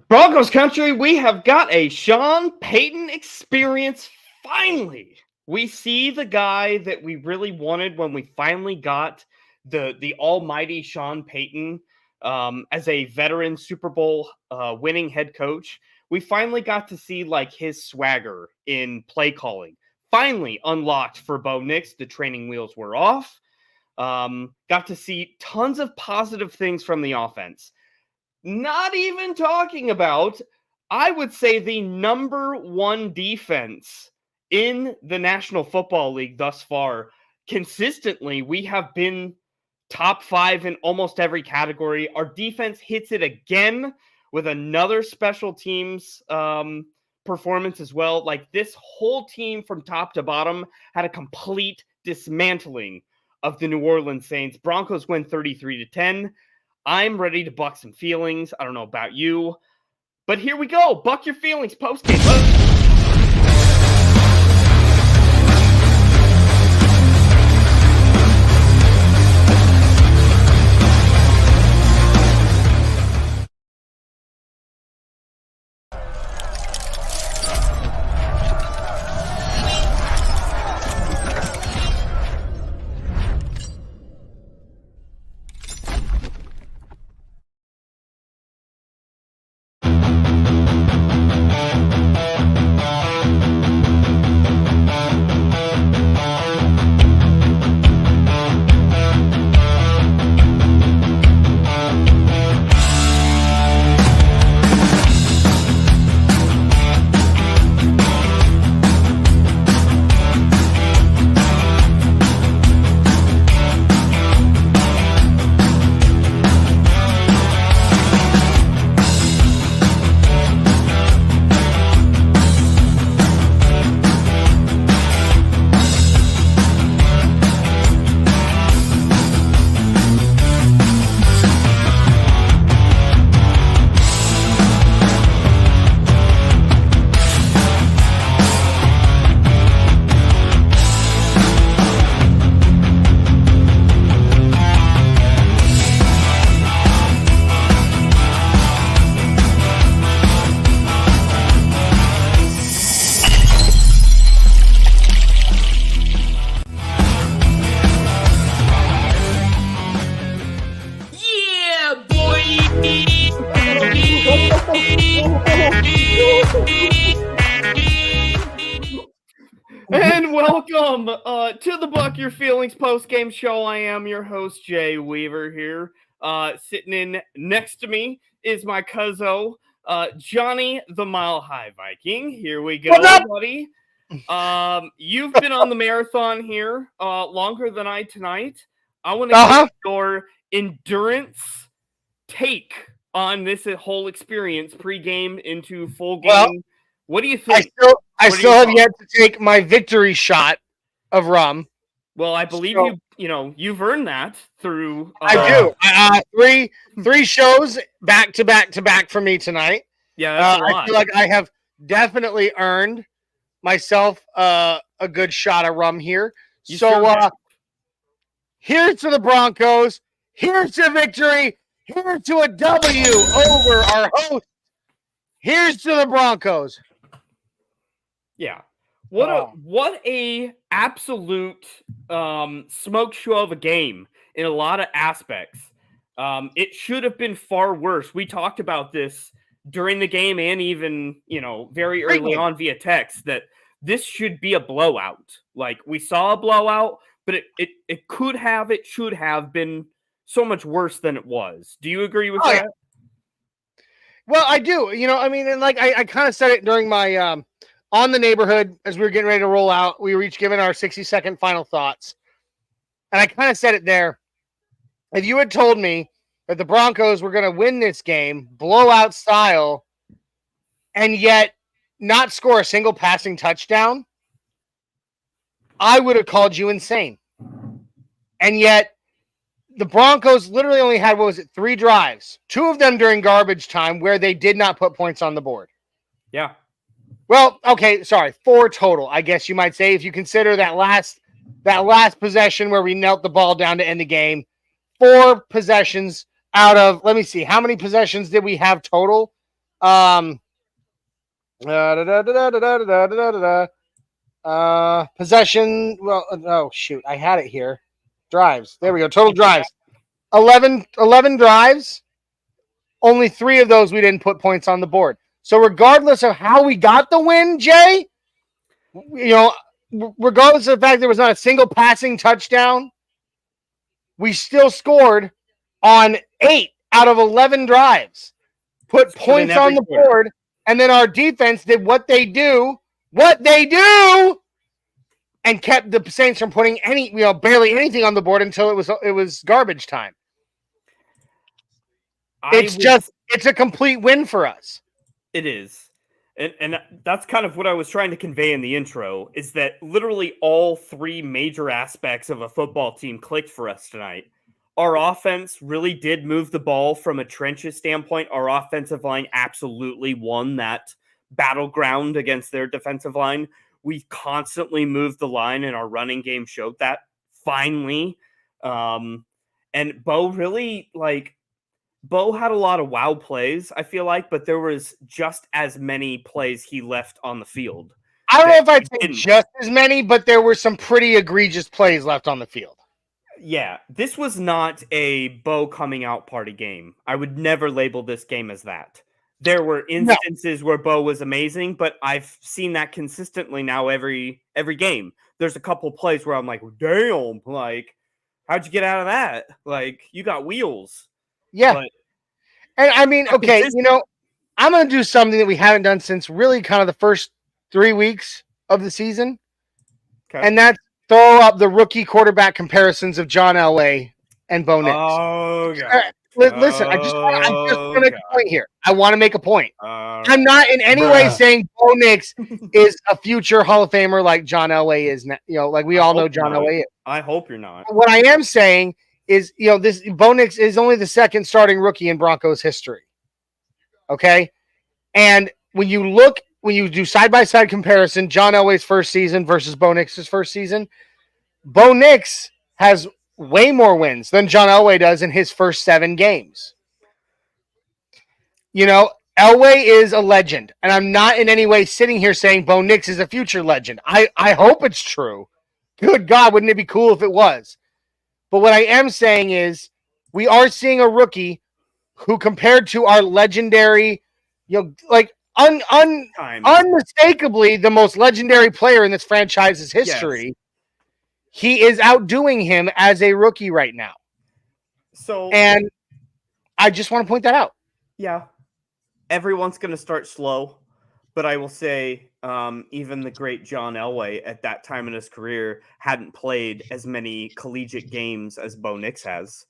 Broncos Country, we have got a Sean Payton experience finally. We see the guy that we really wanted when we finally got the almighty Sean Payton as a veteran Super Bowl winning head coach. We finally got to see like his swagger in play calling. Finally unlocked for Bo Nix. The training wheels were off. Got to see tons of positive things from the offense. Not even talking about, I would say, the number one defense in the National Football League thus far. Consistently, we have been top 5 in almost every category. Our defense hits it again with another special teams performance as well. Like, this whole team from top to bottom had a complete dismantling of the New Orleans Saints. Broncos win 33-10. I'm ready to buck some feelings. I don't know about you, but here we go. Buck your feelings post-game. And welcome to the Buck Your Feelings post-game show. I am your host, Jay Weaver here. Sitting in next to me is my cousin, Johnny the Mile High Viking. Here we go, buddy. You've been on the marathon here longer than I tonight. I want to get your endurance take on this whole experience, pre-game into full game. Well, what do you think? I still have yet to take my victory shot of rum. Well, I believe you've earned that through. I do. Three shows back to back for me tonight. Yeah, that's a lot. I feel like I have definitely earned myself a good shot of rum here. Here's to the Broncos. Here's to victory. Here's to a W over our host. Here's to the Broncos. Yeah. What a absolute smoke show of a game in a lot of aspects. It should have been far worse. We talked about this during the game and even, very early on via text that this should be a blowout. Like, we saw a blowout, but it should have been so much worse than it was. Do you agree with that? Yeah. Well, I do. And like I kind of said it during my on the neighborhood as we were getting ready to roll out. We were each given our 60-second final thoughts. And I kind of said it there. If you had told me that the Broncos were going to win this game, blowout style, and yet not score a single passing touchdown, I would have called you insane. And yet, the Broncos literally only had, 3 drives? 2 of them during garbage time where they did not put points on the board. Yeah. Well, okay, sorry, 4 total, I guess you might say, if you consider that last possession where we knelt the ball down to end the game. 4 possessions out of, let me see, how many possessions did we have total? Um, possession. Well, oh shoot, I had it here. Drives. There we go. Total drives. 11 drives. Only 3 of those we didn't put points on the board. So regardless of how we got the win, Jay, regardless of the fact there was not a single passing touchdown, we still scored on 8 out of 11 drives, put points on the board, and then our defense did what they do, and kept the Saints from putting barely anything on the board until it was garbage time. It's a complete win for us. It is. And that's kind of what I was trying to convey in the intro, is that literally all 3 major aspects of a football team clicked for us tonight. Our offense really did move the ball from a trenches standpoint. Our offensive line absolutely won that battleground against their defensive line. We constantly moved the line, and our running game showed that finally. And Bo really, Bo had a lot of wow plays, I feel like, but there was just as many plays he left on the field. I don't know if I'd say just as many, but there were some pretty egregious plays left on the field. Yeah, this was not a Bo coming out party game. I would never label this game as that. There were instances where Bo was amazing, but I've seen that consistently now every game. There's a couple plays where I'm like, damn, how'd you get out of that? You got wheels. Yeah. And I mean, okay, I'm going to do something that we haven't done since really kind of the first 3 weeks of the season. Okay. And that's throw up the rookie quarterback comparisons of John Elway and Bo Nix. Oh, God. Listen, I just want to make a point here. I want to make a point. I'm not in any way saying Bo Nix is a future Hall of Famer like John Elway is now. Like we all know John Elway is. I hope you're not. What I am saying is, this Bo Nix is only the second starting rookie in Broncos history. Okay? And when you do side-by-side comparison, John Elway's first season versus Bo Nix's first season, Bo Nix has way more wins than John Elway does in his first 7 games. Elway is a legend, and I'm not in any way sitting here saying Bo Nix is a future legend. I hope it's true. Good God, wouldn't it be cool if it was? But what I am saying is we are seeing a rookie who, compared to our legendary, unmistakably the most legendary player in this franchise's history, he is outdoing him as a rookie right now. And I just want to point that out. Yeah. Everyone's going to start slow, but I will say even the great John Elway at that time in his career hadn't played as many collegiate games as Bo Nix has,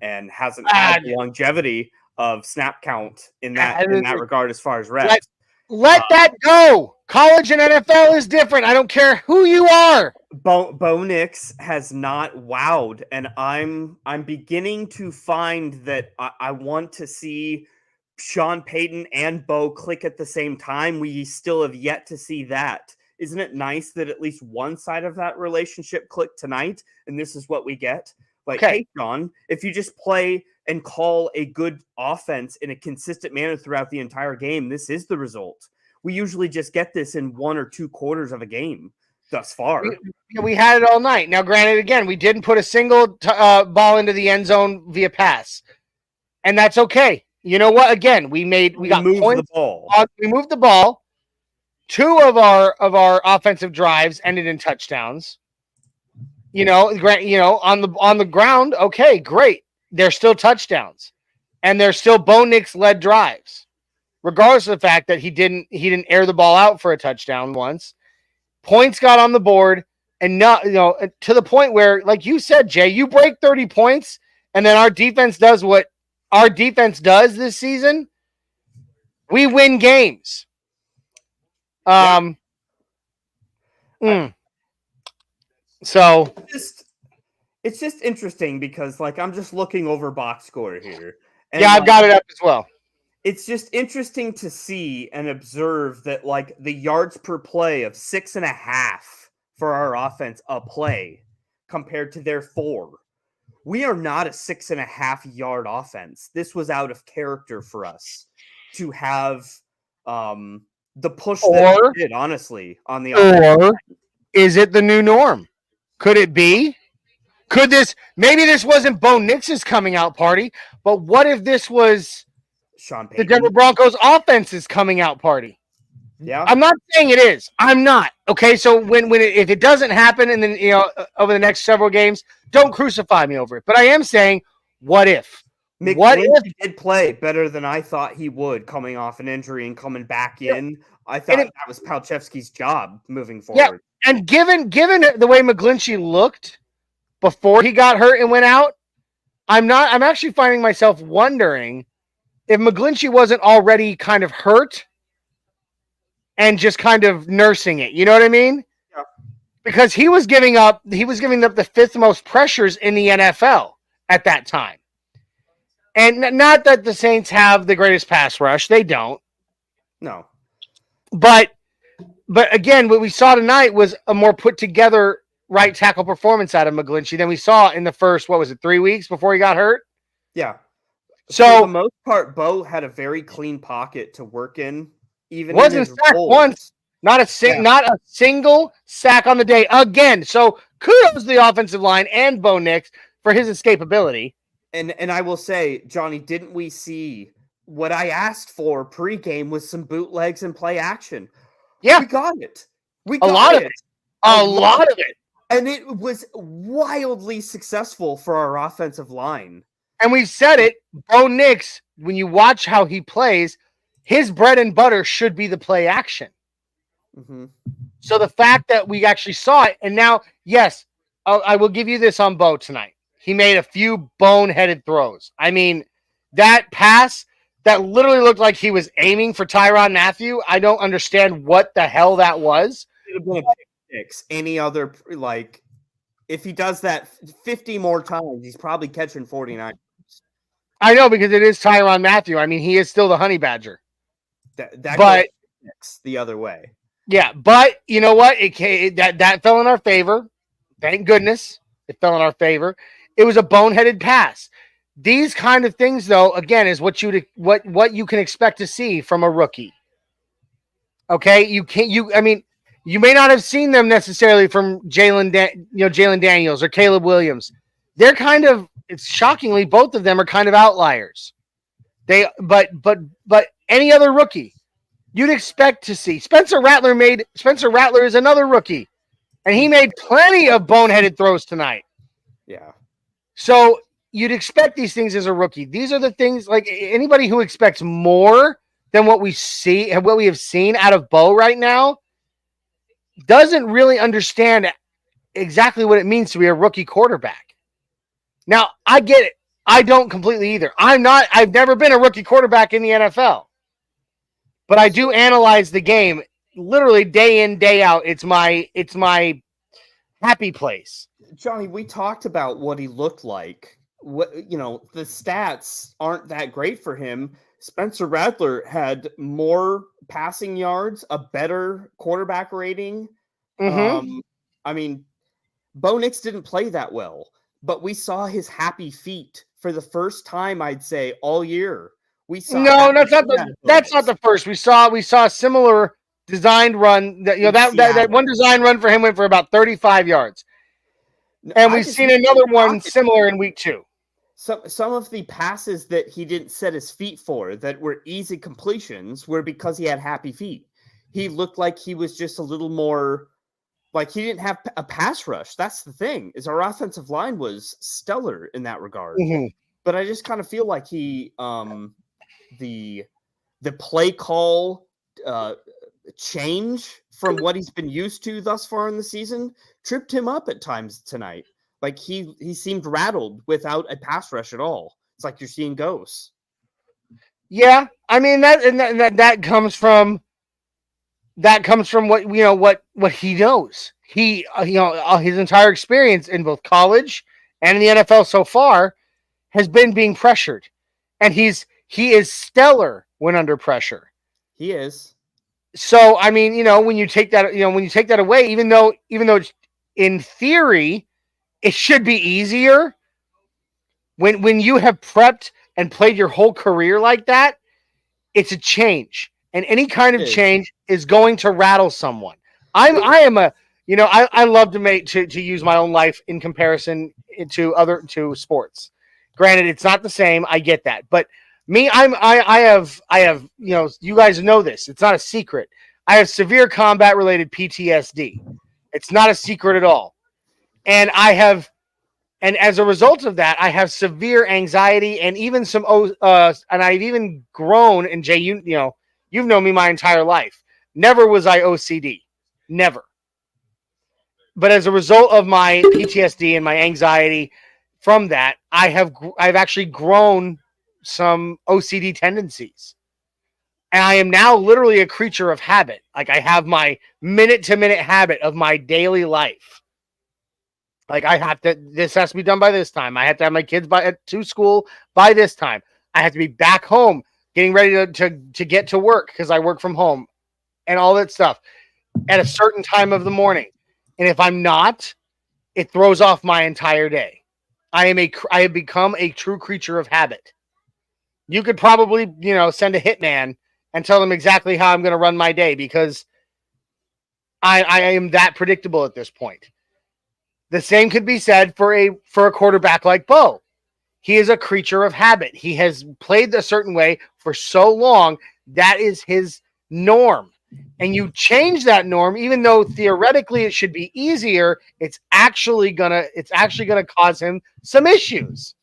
and hasn't had the longevity of snap count in that regard as far as reps. Let that go. College and NFL is different. I don't care who you are. Bo Nix has not wowed, and I'm beginning to find that I want to see Sean Payton and Bo click at the same time. We still have yet to see that. Isn't it nice that at least one side of that relationship clicked tonight, and this is what we get? Hey, Sean, if you just play and call a good offense in a consistent manner throughout the entire game, this is the result. We usually just get this in 1 or 2 quarters of a game thus far. We had it all night. Now, granted, again, we didn't put a single ball into the end zone via pass, and that's okay. You know what? Again, we got points. We moved the ball. 2 of our offensive drives ended in touchdowns. On the ground, okay, great. They're still touchdowns, and they're still Bo Nix led drives, regardless of the fact that he didn't air the ball out for a touchdown once. Points got on the board, and not to the point where, like you said, Jay, you break 30 points, and then our defense does what our defense does this season. We win games. So it's just interesting because I'm just looking over box score here. And I've got it up as well. It's just interesting to see and observe that the yards per play of 6.5 for our offense a play compared to their 4. We are not a 6.5 yard offense. This was out of character for us. to have the push that Or they did, honestly, on the offense. or is it the new norm? Could it be? Could maybe this wasn't Bo Nix's coming out party, but what if this was Sean the Payton. Denver Broncos offense's coming out party? Yeah. I'm not saying it is. I'm not. Okay, so if it doesn't happen, and then over the next several games, don't crucify me over it. But I am saying, what if? McGlinchey did play better than I thought he would, coming off an injury and coming back in. I thought that was Palchevsky's job moving forward. Yeah, and given the way McGlinchey looked before he got hurt and went out, I'm actually finding myself wondering if McGlinchey wasn't already kind of hurt and just kind of nursing it. You know what I mean? Yeah. Because he was giving up the fifth most pressures in the NFL at that time. And not that the Saints have the greatest pass rush. They don't. No. But again, what we saw tonight was a more put together right tackle performance out of McGlinchey than we saw in the first, 3 weeks before he got hurt? Yeah. So for the most part, Bo had a very clean pocket to work in. Even wasn't sacked once. Not a single sack on the day again. So kudos to the offensive line and Bo Nix for his escapability. And I will say, Johnny, didn't we see what I asked for pregame with some bootlegs and play action? Yeah, we got it. A lot of it. And it was wildly successful for our offensive line. And we said it, Bo Nix, when you watch how he plays, his bread and butter should be the play action. Mm-hmm. So the fact that we actually saw it, and now, yes, I will give you this on Bo tonight. He made a few boneheaded throws. I mean, that pass that literally looked like he was aiming for Tyrann Mathieu. I don't understand what the hell that was. It would have been a pick six. Any other, if he does that 50 more times, he's probably catching 49. I know, because it is Tyrann Mathieu. I mean, he is still the honey badger. But goes the other way. Yeah, but you know what? That fell in our favor. Thank goodness it fell in our favor. It was a boneheaded pass. These kind of things, though, again, is what you can expect to see from a rookie. Okay, you may not have seen them necessarily from Jalen Daniels or Caleb Williams. They're kind of, it's shockingly, both of them are kind of outliers. But any other rookie you'd expect to see. Spencer Rattler is another rookie, and he made plenty of boneheaded throws tonight. Yeah. So you'd expect these things as a rookie. These are the things, like, anybody who expects more than what we have seen out of Bo right now doesn't really understand exactly what it means to be a rookie quarterback. Now, I get it. I don't completely either. I've never been a rookie quarterback in the NFL. But I do analyze the game literally day in, day out. It's my happy place. Johnny, we talked about what he looked like. The stats aren't that great for him. Spencer Rattler had more passing yards, a better quarterback rating. Mm-hmm. Bo Nix didn't play that well, but we saw his happy feet for the first time, I'd say, all year. We saw that's not the first. We saw a similar designed run that one design run for him went for about 35 yards. And we've seen another one similar in week 2. Some of the passes that he didn't set his feet for that were easy completions were because he had happy feet. He looked like he was just a little more, like he didn't have a pass rush. That's the thing, is our offensive line was stellar in that regard. Mm-hmm. But I just kind of feel like he the play call change from what he's been used to thus far in the season tripped him up at times tonight. Like he seemed rattled without a pass rush at all. It's like you're seeing ghosts. Yeah, I mean that comes from what he knows. He his entire experience in both college and in the NFL so far has been being pressured, and he is stellar when under pressure. He is. So I mean, when you take that away, even though in theory it should be easier, when you have prepped and played your whole career like that, It's a change, and any kind of It is. change is going to rattle someone. I am a, I love to use my own life in comparison to sports. Granted, it's not the same. I get that, but me, I have, you guys know this. It's not a secret. I have severe combat related PTSD. It's not a secret at all, and and as a result of that, I have severe anxiety and even and I've even grown. And Jay, you've known me my entire life. Never was I OCD, never. But as a result of my PTSD and my anxiety from that, I've actually grown some OCD tendencies. And I am now literally a creature of habit. Like, I have my minute to minute habit of my daily life. Like, this has to be done by this time. I have to have my kids to school by this time. I have to be back home getting ready to get to work because I work from home and all that stuff at a certain time of the morning. And if I'm not, it throws off my entire day. I have become a true creature of habit. You could probably, send a hitman and tell them exactly how I'm going to run my day because I am that predictable at this point. The same could be said for a quarterback like Bo. He is a creature of habit. He has played a certain way for so long. That is his norm. And you change that norm, even though theoretically it should be easier, it's actually gonna cause him some issues.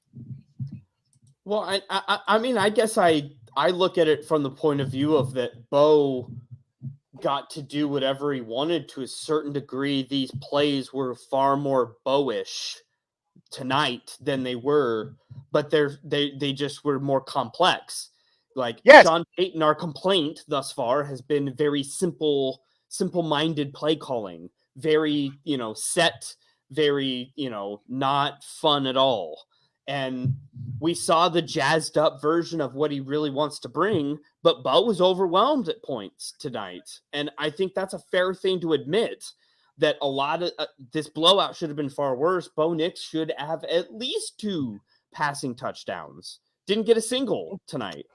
Well, I mean, I guess I look at it from the point of view of that Bo got to do whatever he wanted to a certain degree. These plays were far more Bo-ish tonight than they were, but they just were more complex. Like, yes. Sean Payton, our complaint thus far has been very simple-minded play calling, very, set, very, not fun at all. And we saw the jazzed up version of what he really wants to bring, but Bo was overwhelmed at points tonight. And I think that's a fair thing to admit, that a lot of this blowout should have been far worse. Bo Nix should have at least 2 passing touchdowns. Didn't get a single tonight.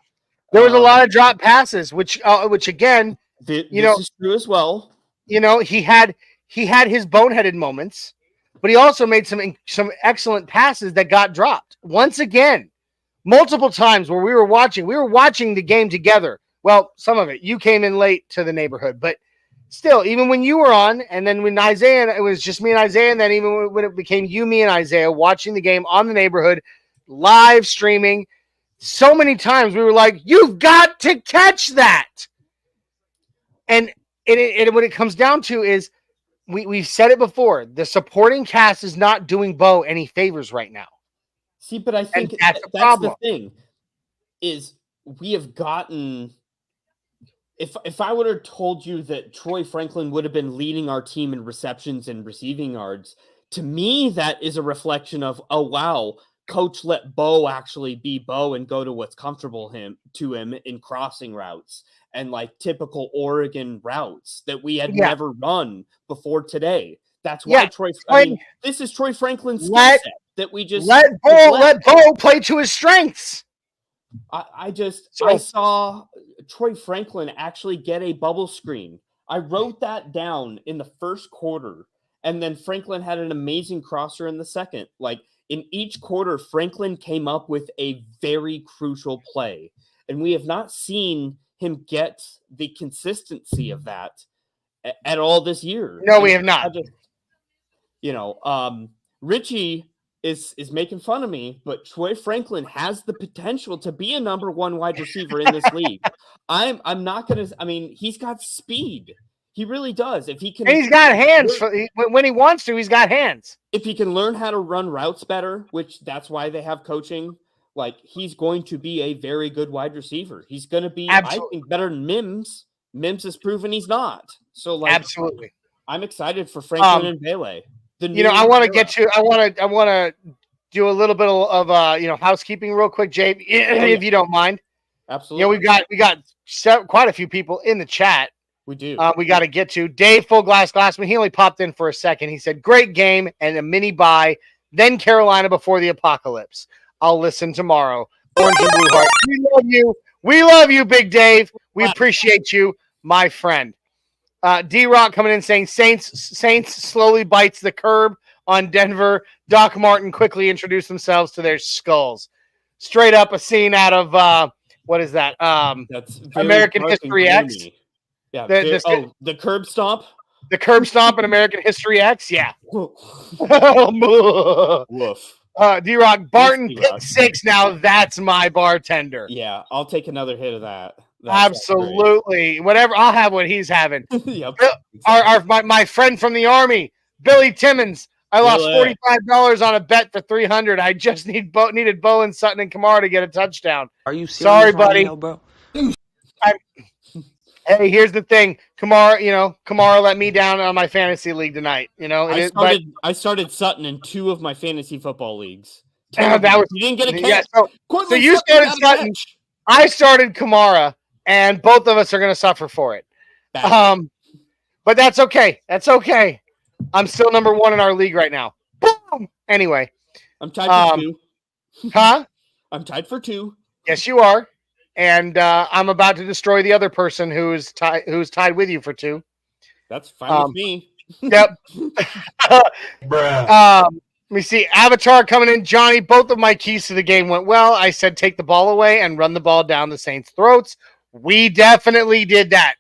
There was a lot of drop passes, which again, this is true as well. He had his boneheaded moments, but he also made some excellent passes that got dropped. Once again, multiple times where we were watching the game together. Well, some of it, you came in late to the neighborhood, but still, even when you were on, and then when Isaiah, it was just me and Isaiah, and then even when it became you, me, and Isaiah watching the game on the neighborhood, live streaming, so many times we were like, you've got to catch that. And what it comes down to is, we've said it before, the supporting cast is not doing Bo any favors right now. See, but I think that's the thing, is we have gotten... If I would have told you that Troy Franklin would have been leading our team in receptions and receiving yards, to me, that is a reflection of, oh, wow, coach let Bo actually be Bo and go to what's comfortable to him in crossing routes and like typical Oregon routes that we had never run before today. That's why this is Troy Franklin's skill set that we just let Bo play to his strengths. I saw Troy Franklin actually get a bubble screen. I wrote that down in the first quarter, and then Franklin had an amazing crosser in the second. Like, in each quarter, Franklin came up with a very crucial play, and we have not seen him get the consistency of that at all this year. No, we have not. Richie is making fun of me, but Troy Franklin has the potential to be a number 1 wide receiver in this league. I'm not going to, he's got speed. He really does. If he can, and he's got hands when he wants to, he's got hands. If he can learn how to run routes better, which that's why they have coaching, like, he's going to be a very good wide receiver. He's going to be, I think, better than Mims. Mims has proven he's not. So, like, absolutely. I'm excited for Franklin and Bailey. I want to do a little bit of housekeeping real quick, Jay, if you don't mind. Absolutely. We got quite a few people in the chat. We do. We got to get to Dave Full Glassman. He only popped in for a second. He said, great game and a mini bye, then Carolina before the apocalypse. I'll listen tomorrow. Orange and Blue Heart. We love you. We love you, Big Dave. We appreciate you, my friend. D-Rock coming in saying Saints slowly bites the curb on Denver. Doc Martin quickly introduced themselves to their skulls. Straight up a scene out of what is that? That's very American dark and History X. gloomy. Yeah. The curb stomp. The curb stomp in American History X. Yeah. Woof. D-Rock Barton D-Rock. pick 6. Now that's my bartender. Yeah, I'll take another hit of that. Absolutely. Whatever. I'll have what he's having. Yep. My friend from the Army, Billy Timmons. I lost $45 on a bet for $300. I just needed Bowen, Sutton, and Kamara to get a touchdown. Are you serious? Sorry, buddy. Now, bro? Hey, here's the thing. Kamara let me down on my fantasy league tonight. I started Sutton in 2 of my fantasy football leagues. You didn't get a catch. Yeah, so you started Sutton. I started Kamara, and both of us are going to suffer for it. But that's okay. That's okay. I'm still number 1 in our league right now. Boom. Anyway, I'm tied for 2. Huh? I'm tied for 2. Yes, you are. And I'm about to destroy the other person who's tied with you for 2. That's fine with me. Yep. Let me see. Avatar coming in. Johnny, both of my keys to the game went well. I said take the ball away and run the ball down the Saints' throats. We definitely did that.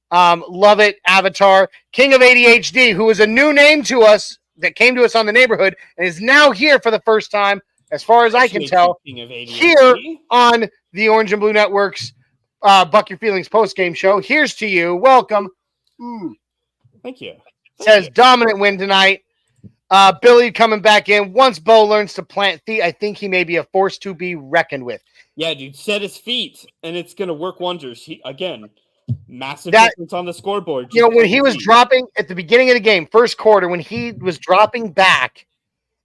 Love it, Avatar. King of ADHD, who is a new name to us that came to us on the neighborhood and is now here for the first time, as far as I can tell, here on the Orange and Blue Network's Buck Your Feelings post-game show. Here's to you. Welcome. Thank you. Says dominant win tonight. Billy coming back in. Once Bo learns to plant feet, I think he may be a force to be reckoned with. Yeah, dude, set his feet, and it's going to work wonders. Massive difference on the scoreboard. When he was dropping at the beginning of the game, first quarter, when he was dropping back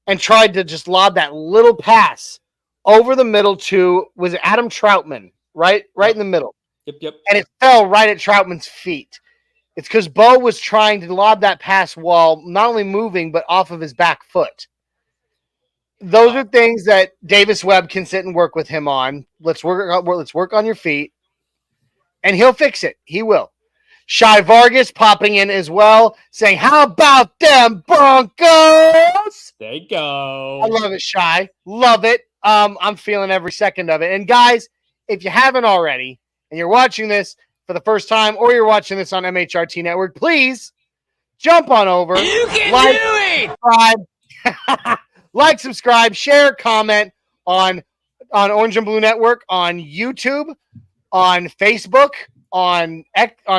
and tried to just lob that little pass over the middle to, was it Adam Troutman, right in the middle. Yep. And it fell right at Troutman's feet. It's because Bo was trying to lob that pass while not only moving, but off of his back foot. Those are things that Davis Webb can sit and work with him on. Let's work on your feet. And he'll fix it. He will. Shy Vargas popping in as well, saying, how about them Broncos? There you go. I love it, Shy. Love it. I'm feeling every second of it. And guys, if you haven't already, and you're watching this for the first time, or you're watching this on MHRT Network, please jump on over. You can do it! Like, subscribe, share, comment on Orange and Blue Network, on YouTube, on Facebook, on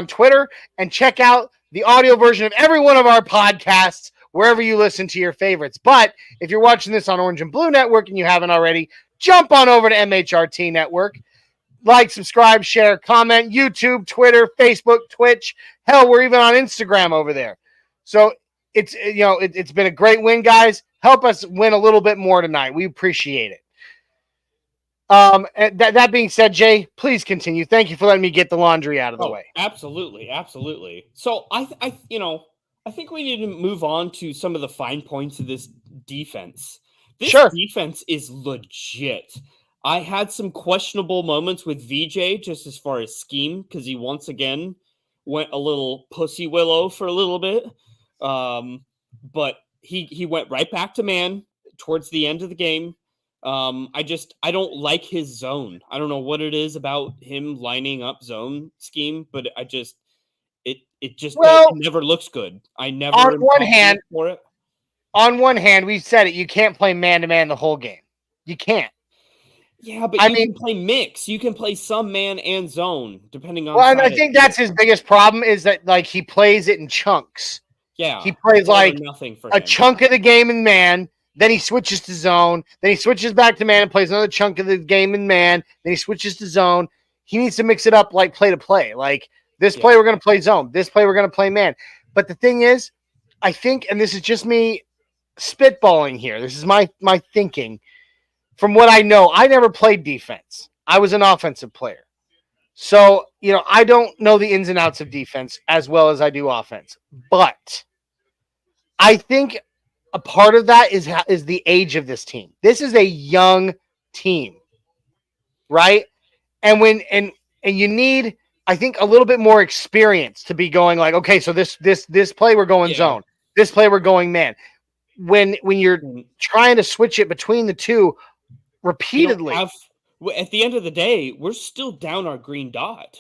Twitter, and check out the audio version of every one of our podcasts wherever you listen to your favorites. But if you're watching this on Orange and Blue Network and you haven't already, jump on over to MHRT Network. Like, subscribe, share, comment, YouTube, Twitter, Facebook, Twitch. Hell, we're even on Instagram over there. So it's been a great win, guys. Help us win a little bit more tonight. We appreciate it. That being said, Jay, please continue. Thank you for letting me get the laundry out of the way. Absolutely. So I think we need to move on to some of the fine points of this defense. This defense is legit. I had some questionable moments with VJ just as far as scheme, because he once again went a little pussy willow for a little bit. But he went right back to man towards the end of the game. I don't like his zone. I don't know what it is about him lining up zone scheme, but it never looks good. I never on one hand for it. On one hand, we've said it, you can't play man-to-man the whole game. You can't. Yeah, but you can play mix. You can play some man and zone, depending on. Well, and I think that's his biggest problem is that he plays it in chunks. Yeah, he plays a chunk of the game in man, then he switches to zone, then he switches back to man and plays another chunk of the game in man, then he switches to zone. He needs to mix it up like play to play. Like this play we're going to play zone, this play we're going to play man. But the thing is, I think, and this is just me spitballing here. This is my thinking. From what I know, I never played defense. I was an offensive player. So, I don't know the ins and outs of defense as well as I do offense. But I think a part of that is the age of this team. This is a young team. right? And you need, I think, a little bit more experience to be going like, okay, so this play we're going zone, this play we're going man. When you're trying to switch it between the two repeatedly, at the end of the day, we're still down our green dot.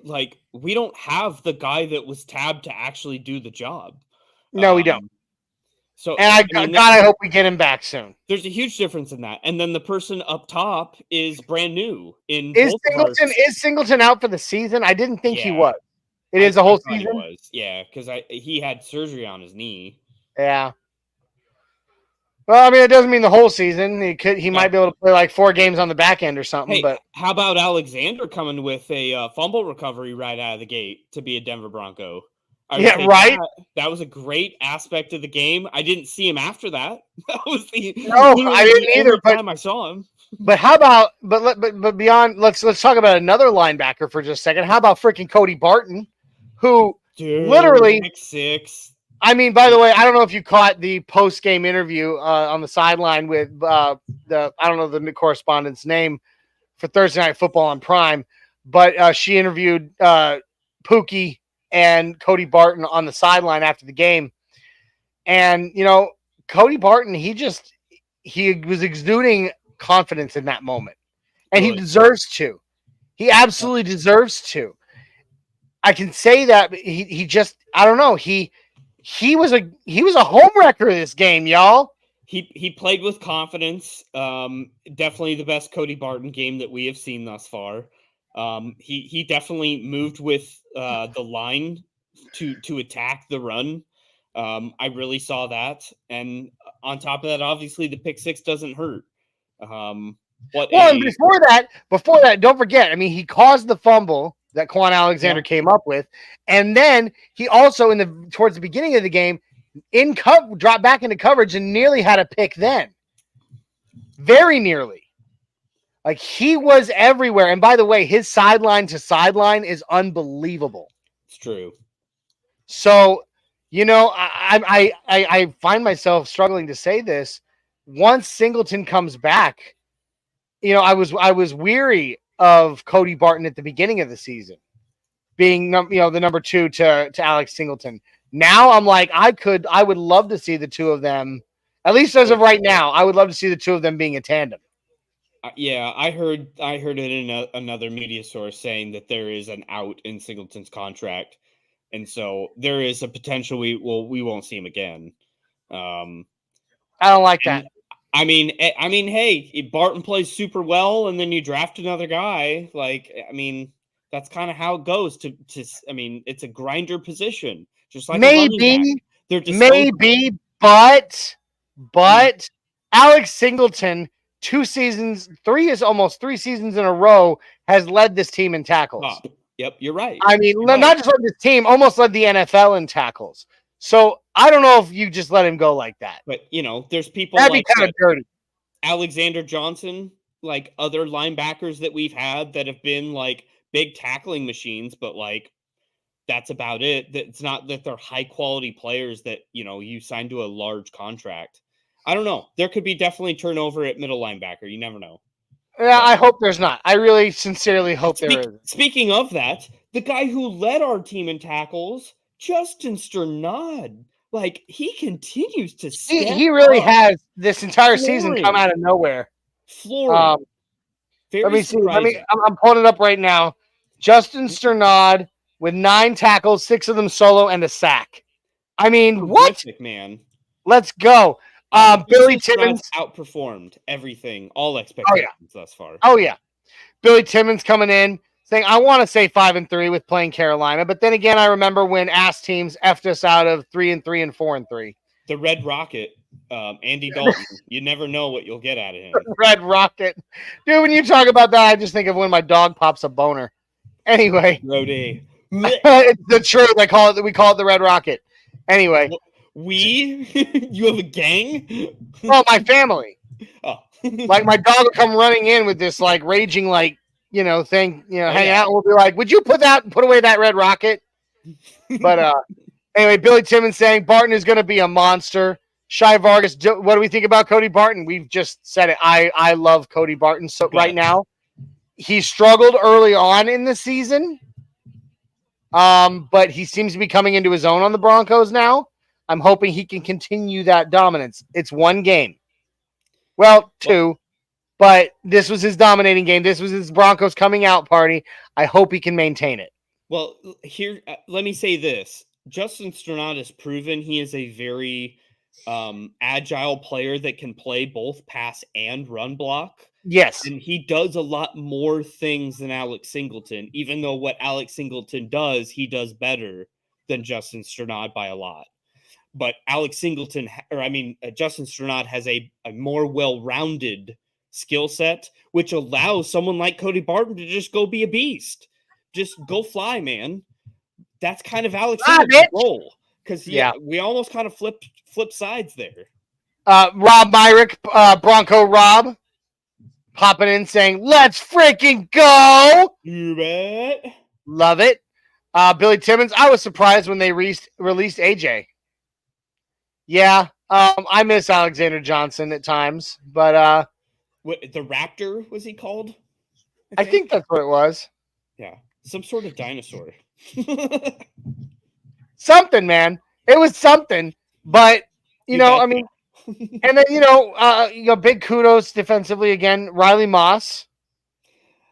Like, we don't have the guy that was tabbed to actually do the job. No, we don't. So, and I hope we get him back soon. There's a huge difference in that. And then the person up top is brand new. Is Singleton out for the season? I didn't think he was. It is a whole season? He was. Yeah, because he had surgery on his knee. Yeah. Well, I mean, it doesn't mean the whole season. He might be able to play like 4 games on the back end or something. Hey, but how about Alexander coming with a fumble recovery right out of the gate to be a Denver Bronco? Right. That was a great aspect of the game. I didn't see him after that. That was I didn't either. But time I saw him. But how about but beyond? Let's talk about another linebacker for just a second. How about freaking Cody Barton, who literally pick 6. I mean, by the way, I don't know if you caught the post-game interview on the sideline with I don't know the correspondent's name for Thursday Night Football on Prime, but she interviewed Pookie and Cody Barton on the sideline after the game. And, Cody Barton, he was exuding confidence in that moment. And he deserves to. He absolutely deserves to. I can say that he just, I don't know, he was a home wrecker this game, y'all. He played with confidence. Definitely the best Cody Barton game that we have seen thus far. He definitely moved with the line to attack the run. I really saw that, and on top of that, obviously the pick 6 doesn't hurt. And before that, don't forget. I mean, he caused the fumble that Quan Alexander came up with, and then he also towards the beginning of the game dropped back into coverage and nearly had a pick. Then, very nearly. Like, he was everywhere. And by the way, his sideline to sideline is unbelievable. It's true. So, I find myself struggling to say this. Once Singleton comes back, I was weary of Cody Barton at the beginning of the season being, the number 2 to Alex Singleton. Now I'm like, I would love to see the two of them, at least as of right now, I would love to see the two of them being a tandem. Yeah, I heard it in another media source saying that there is an out in Singleton's contract, and so there is a potential we won't see him again. I don't like that. I mean, hey, if Barton plays super well, and then you draft another guy, that's kind of how it goes. It's a grinder position, just like maybe, but Alex Singleton. 2 seasons, almost 3 seasons in a row has led this team in tackles. Yep, you're right. I mean, not just led this team, almost led the NFL in tackles. So I don't know if you just let him go like that. But, there's people that'd be kind of dirty. Alexander Johnson, like other linebackers that we've had that have been like big tackling machines, but like that's about it. It's not that they're high quality players that, you sign to a large contract. I don't know. There could be definitely turnover at middle linebacker. You never know. Yeah, I hope there's not. I really sincerely hope there is. Speaking of that, the guy who led our team in tackles, Justin Sternad, like he continues to he really has this entire season come out of nowhere. Flooring. Let me see. I'm pulling it up right now. Justin Sternad with 9 tackles, 6 of them solo, and a sack. I mean, what? Man. Let's go. Billy Timmons outperformed everything, all expectations thus far. Oh yeah, Billy Timmons coming in saying, "I want to say 5-3 with playing Carolina," but then again, I remember when ass teams effed us out of 3-3 and 4-3. The Red Rocket, Andy Dalton. You never know what you'll get out of him. Red Rocket, dude. When you talk about that, I just think of when my dog pops a boner. Anyway, Rody. It's the truth. We call it the Red Rocket. Anyway. You have a gang? Oh, my family. Oh. Like my dog will come running in with this like raging thing, hang out, and we'll be like, "Would you put away that Red Rocket?" But anyway, Billy Timmons saying Barton is going to be a monster. Shy Vargas, what do we think about Cody Barton? We've just said it. I love Cody Barton. So right now, he struggled early on in the season, but he seems to be coming into his own on the Broncos now. I'm hoping he can continue that dominance. It's one game. Well, two, but this was his dominating game. This was his Broncos coming out party. I hope he can maintain it. Well, here, let me say this. Justin Sternad has proven he is a very agile player that can play both pass and run block. Yes. And he does a lot more things than Alex Singleton, even though what Alex Singleton does, he does better than Justin Sternad by a lot. But Justin Sternad has a more well-rounded skill set, which allows someone like Cody Barton to just go be a beast. Just go fly, man. That's kind of Alex Singleton's role. Because we almost kind of flip sides there. Rob Myrick, Bronco Rob, popping in saying, "Let's freaking go!" You bet. Love it. Billy Timmons, I was surprised when they released AJ. Yeah, I miss Alexander Johnson at times, but the Raptor was he called? I think that's what it was. Yeah, some sort of dinosaur. Something, man. It was something, but and then big kudos defensively again. Riley Moss,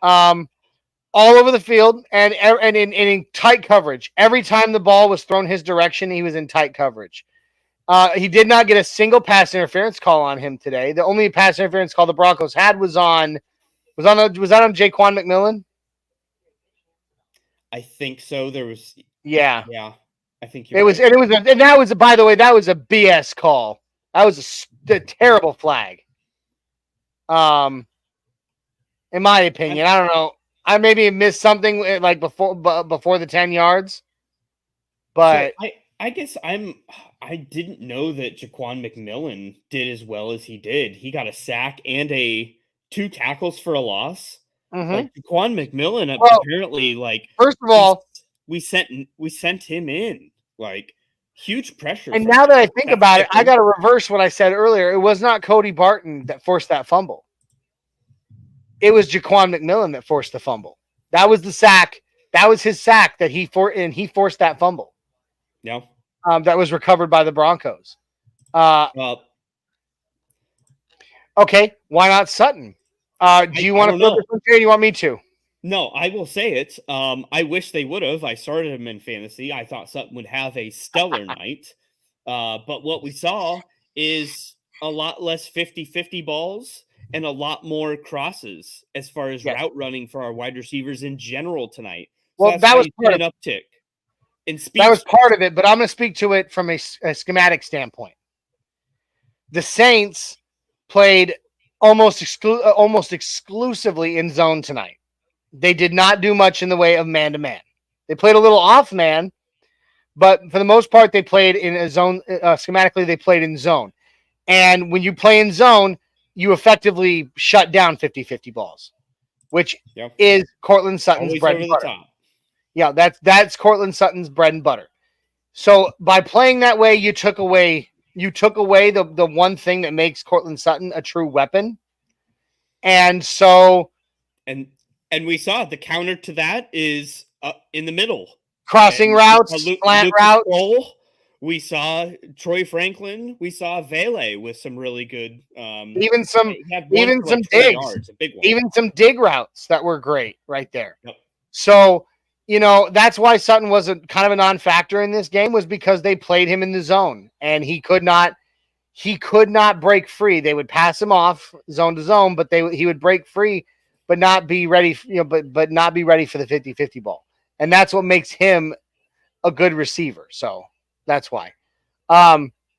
all over the field and in tight coverage. Every time the ball was thrown his direction, he was in tight coverage. He did not get a single pass interference call on him today. The only pass interference call the Broncos had was that on Jaquan McMillan? I think so. There was yeah. I think that was by the way, that was a BS call. That was a terrible flag. In my opinion, I don't know. I maybe missed something like before the 10 yards, but so I guess I didn't know that Jaquan McMillan did as well as he did. He got a sack and 2 tackles for a loss. Mm-hmm. Like Jaquan McMillan apparently, like, first of all, we sent him in, like, huge pressure. And now that I think about it, I got to reverse what I said earlier. It was not Cody Barton that forced that fumble. It was Jaquan McMillan that forced the fumble. That was the sack. That was his sack that he forced that fumble. Yeah. That was recovered by the Broncos. Okay, why not Sutton? Do you want to throw this one here? Or do you want me to? No, I will say it. I wish they would have. I started him in fantasy. I thought Sutton would have a stellar night. But what we saw is a lot less 50-50 balls and a lot more crosses as far as route running for our wide receivers in general tonight. So well, that was part of an uptick in speed. That was part of it, but I'm going to speak to it from a schematic standpoint. The Saints played almost exclusively in zone tonight. They did not do much in the way of man-to-man. They played a little off-man, but for the most part, they played in a zone. Schematically, they played in zone. And when you play in zone, you effectively shut down 50-50 balls, which is Cortland Sutton's bread and butter. Yeah, that's Cortland Sutton's bread and butter. So by playing that way, you took away the one thing that makes Cortland Sutton a true weapon. And so and we saw the counter to that is in the middle. Crossing routes, slant routes. We saw Troy Franklin. We saw Vele with some really good even some digs. Yards, a big one. Even some dig routes that were great right there. Yep. So, that's why Sutton was a kind of a non-factor in this game, was because they played him in the zone and he could not break free. They would pass him off zone to zone, but he would break free but not be ready, but not be ready for the 50-50 ball. And that's what makes him a good receiver. So that's why.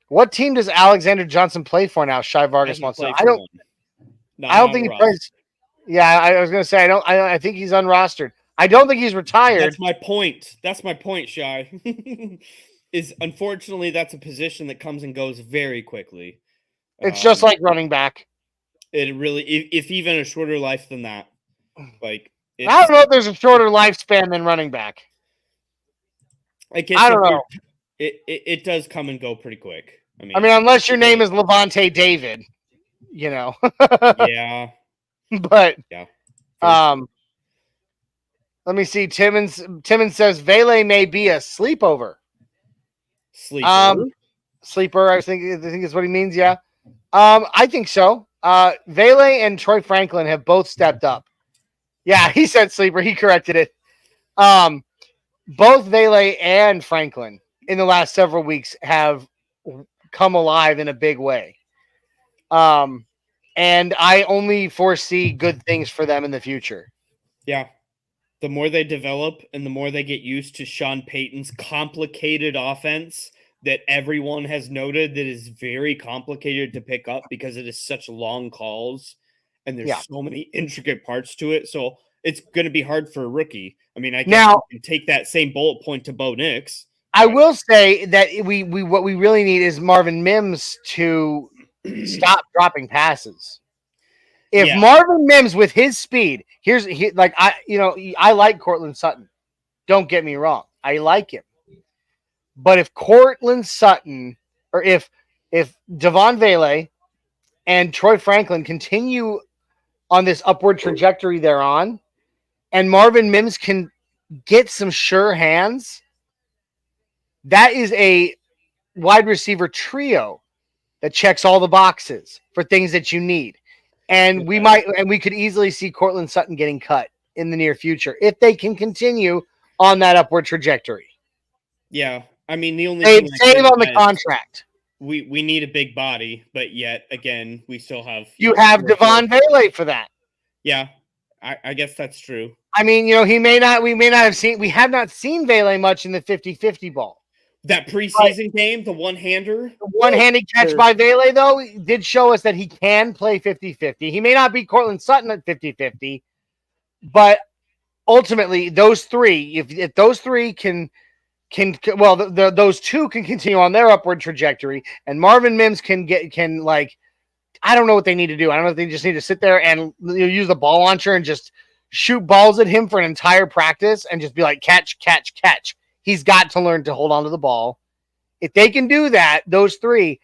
What team does Alexander Johnson play for now? Shy Vargas wants to know. I don't think he plays. Yeah, I was going to say, I think he's unrostered. I don't think he's retired. That's my point, Shy. Is unfortunately that's a position that comes and goes very quickly. It's just like running back. It really, if even a shorter life than that. Like, I don't know if there's a shorter lifespan than running back. I guess I don't know. It does come and go pretty quick. I mean, unless your name is Levante David, yeah, but yeah. Let me see. Timmons says Vele may be a sleepover. Sleeper. Sleeper. I think is what he means. Yeah. I think so. Vele and Troy Franklin have both stepped up. Yeah, he said sleeper. He corrected it. Both Vele and Franklin in the last several weeks have come alive in a big way. And I only foresee good things for them in the future. Yeah. The more they develop and the more they get used to Sean Payton's complicated offense that everyone has noted that is very complicated to pick up because it is such long calls and there's so many intricate parts to it. So it's going to be hard for a rookie. I mean, I guess you can take that same bullet point to Bo Nix. I will say that we what we really need is Marvin Mims to stop dropping passes. If Marvin Mims with his speed, I like Cortland Sutton. Don't get me wrong. I like him. But if Cortland Sutton or if Devon Vele and Troy Franklin continue on this upward trajectory they're on, and Marvin Mims can get some sure hands, that is a wide receiver trio that checks all the boxes for things that you need. And we could easily see Cortland Sutton getting cut in the near future if they can continue on that upward trajectory. Yeah. I mean, the only thing save on the contract. We need a big body, but yet again, we still have you have Devon Vele for that. Yeah, I guess that's true. I mean, we may not have seen Vele much in the 50-50 ball. That preseason game, the one-hander. The one-handed catch by Vele, though, did show us that he can play 50-50. He may not be Cortland Sutton at 50-50, but ultimately, those three, if those three those two can continue on their upward trajectory, and Marvin Mims I don't know what they need to do. I don't know if they just need to sit there and use the ball launcher and just shoot balls at him for an entire practice and just be like, catch, catch, catch. He's got to learn to hold on to the ball. If they can do that, those three,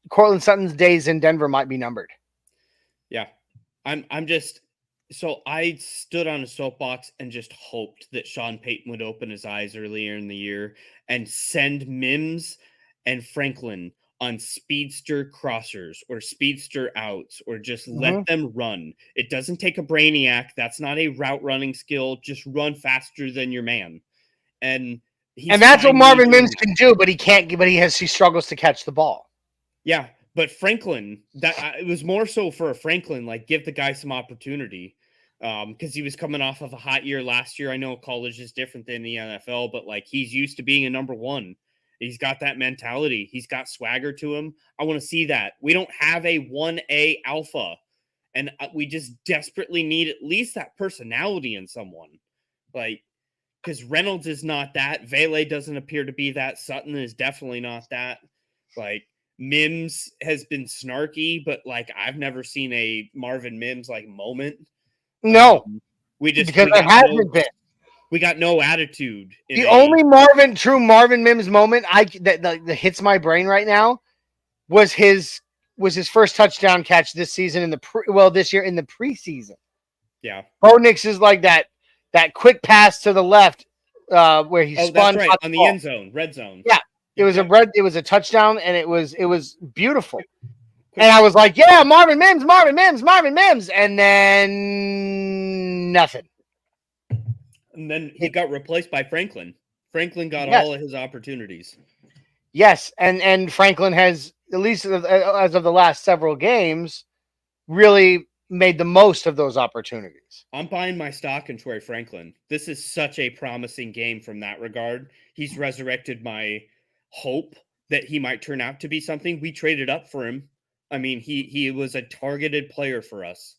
Cortland Sutton's days in Denver might be numbered. Yeah. So I stood on a soapbox and just hoped that Sean Payton would open his eyes earlier in the year and send Mims and Franklin on speedster crossers or speedster outs, or just let them run. It doesn't take a brainiac. That's not a route running skill. Just run faster than your man. And that's what Marvin Mims can do, but he struggles to catch the ball. Yeah. But Franklin, it was more so for a Franklin, like give the guy some opportunity. Because he was coming off of a hot year last year. I know college is different than the NFL, but he's used to being a number one. He's got that mentality. He's got swagger to him. I want to see that. We don't have a 1A alpha, and we just desperately need at least that personality in someone. Because Reynolds is not that. Vele doesn't appear to be that. Sutton is definitely not that. Mims has been snarky, but I've never seen a Marvin Mims moment. No, because it hasn't been. We got no attitude. The only true Marvin Mims moment that hits my brain right now was his first touchdown catch this season this year in the preseason. Yeah, Bo Nix is that quick pass to the left where he spun that's right, on the end zone, red zone. Yeah, it was a touchdown, and it was beautiful. And I was like, yeah, Marvin Mims, and then nothing. And then he got replaced by Franklin. Franklin got all of his opportunities. Yes, and Franklin has, at least as of the last several games, really made the most of those opportunities. I'm buying my stock in Troy Franklin. This is such a promising game from that regard. He's resurrected my hope that he might turn out to be something. We traded up for him. I mean, he was a targeted player for us.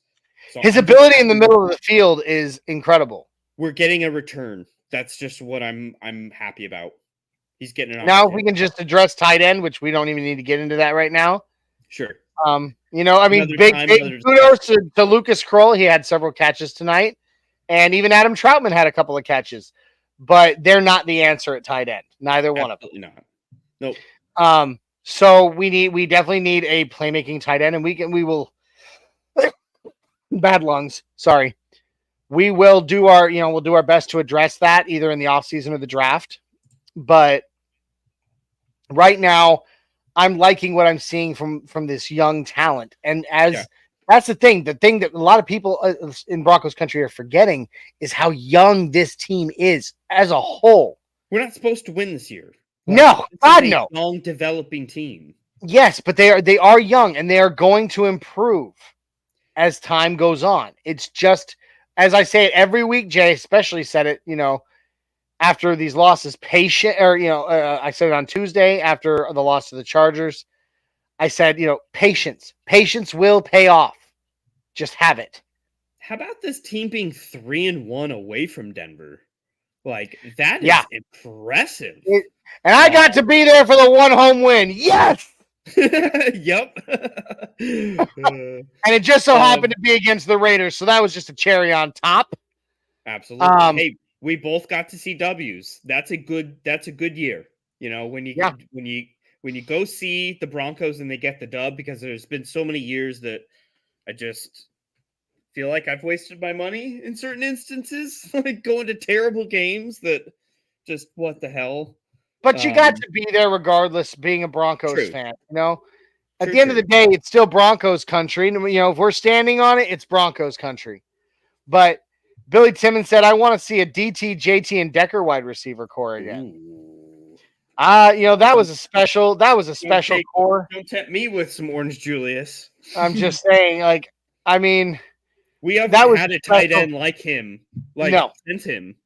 So his ability in the middle of the field is incredible. We're getting a return. That's just what I'm happy about. He's getting an now. If we can just address tight end, which we don't even need to get into that right now. Sure. Big kudos to Lucas Kroll. He had several catches tonight, and even Adam Troutman had a couple of catches. But they're not the answer at tight end. Neither one of them. Not. Nope. So we definitely need a playmaking tight end, and we will bad lungs. Sorry. We will do we'll do our best to address that either in the offseason or the draft. But right now, I'm liking what I'm seeing from this young talent. And that's the thing that a lot of people in Broncos country are forgetting is how young this team is as a whole. We're not supposed to win this year. No, God no. Young developing team. Yes, but they are young and they are going to improve as time goes on. It's just, as I say it every week, Jay especially said it, after these losses, patient, or, I said it on Tuesday after the loss to the Chargers. I said, patience will pay off. Just have it. How about this team being 3-1 away from Denver? Like, that is impressive. And I got to be there for the one home win. Yes. Yep. And it just so happened to be against the Raiders, so that was just a cherry on top. Absolutely. Hey, we both got to see W's. That's a good year. When you go see the Broncos and they get the dub, because there's been so many years that I just feel like I've wasted my money in certain instances, like going to terrible games that just what the hell. But you got to be there regardless, being a Broncos fan, At the end of the day, it's still Broncos country. And, if we're standing on it, it's Broncos country. But Billy Timmons said, I want to see a DT, JT, and Decker wide receiver core again. That was a special core. Don't tempt me with some Orange Julius. I'm just saying, we haven't had a tight end like him, since him.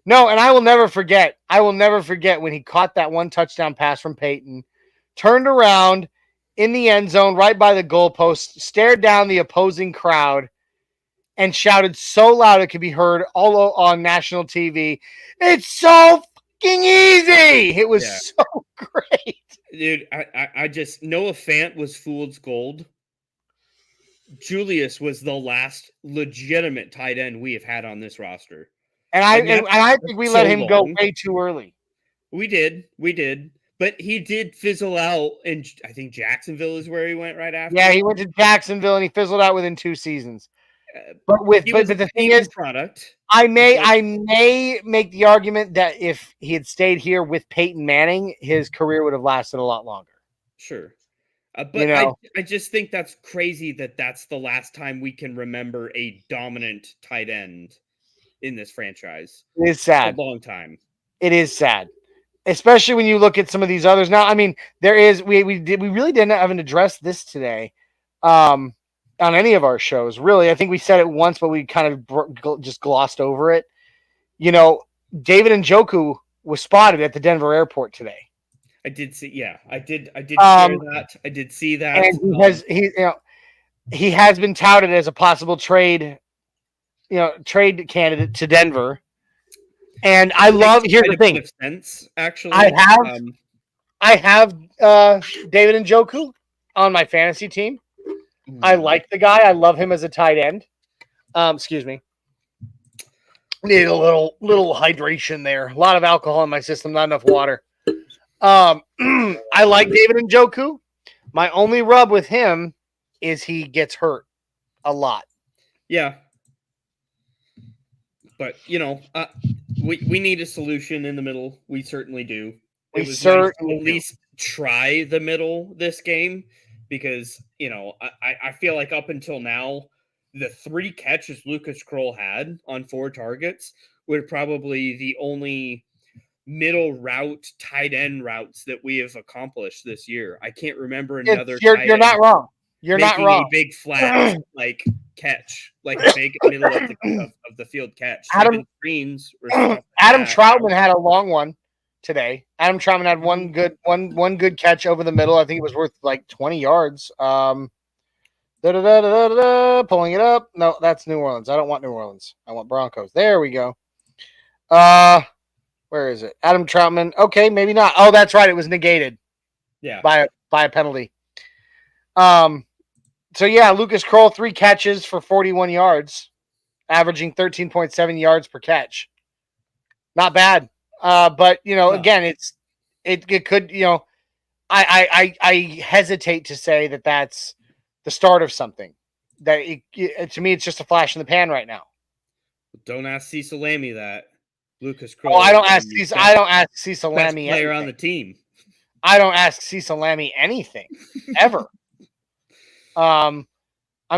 No, and I will never forget when he caught that one touchdown pass from Peyton, turned around in the end zone right by the goalpost, stared down the opposing crowd, and shouted so loud it could be heard all on national TV, "It's so fucking easy!" It was so great. Dude, I just, Noah Fant was fool's gold. Julius was the last legitimate tight end we have had on this roster. And I think we let him go way too early. We did. But he did fizzle out, and I think Jacksonville is where he went right after. Yeah, he went to Jacksonville, and he fizzled out within 2 seasons. But the thing is, I may make the argument that if he had stayed here with Peyton Manning, his career would have lasted a lot longer. Sure. But I just think that's crazy that that's the last time we can remember a dominant tight end in this franchise. It is sad. A long time. It is sad, especially when you look at some of these others. Now, there is we really didn't haven't addressed this today, on any of our shows. Really, I think we said it once, but we kind of just glossed over it. David Njoku was spotted at the Denver airport today. I did see. Yeah, I did hear that. I did see that. And he has been touted as a possible trade candidate to Denver. And here's the thing. Sense, actually. I have David Njoku on my fantasy team. I like the guy. I love him as a tight end. Excuse me. Need a little hydration there. A lot of alcohol in my system, not enough water. I like David Njoku. My only rub with him is he gets hurt a lot. Yeah. But, we need a solution in the middle. We certainly do. It was nice to at least try the middle this game, because, I feel like up until now, the 3 catches Lucas Kroll had on 4 targets were probably the only middle route, tight end routes that we have accomplished this year. I can't remember another. You're not wrong. You're not wrong. A big flat catch, like a big middle of the field catch. Adam Troutman had a long one today. Adam Troutman had one good catch over the middle. I think it was worth like 20 yards. Pulling it up. No, that's New Orleans. I don't want New Orleans. I want Broncos. There we go. Where is it? Adam Troutman. Okay, maybe not. Oh, that's right. It was negated. Yeah. By a penalty. So yeah, Lucas Kroll, 3 catches for 41 yards, averaging 13.7 yards per catch. Not bad. But again, it could, I hesitate to say that that's the start of something. That to me, it's just a flash in the pan right now. Don't ask Cecil Lammy that. Lucas Oh, I don't ask the Cecil. I don't ask Cecil best Lammy player anything. on the team. I don't ask Cecil Lammy anything ever. I'm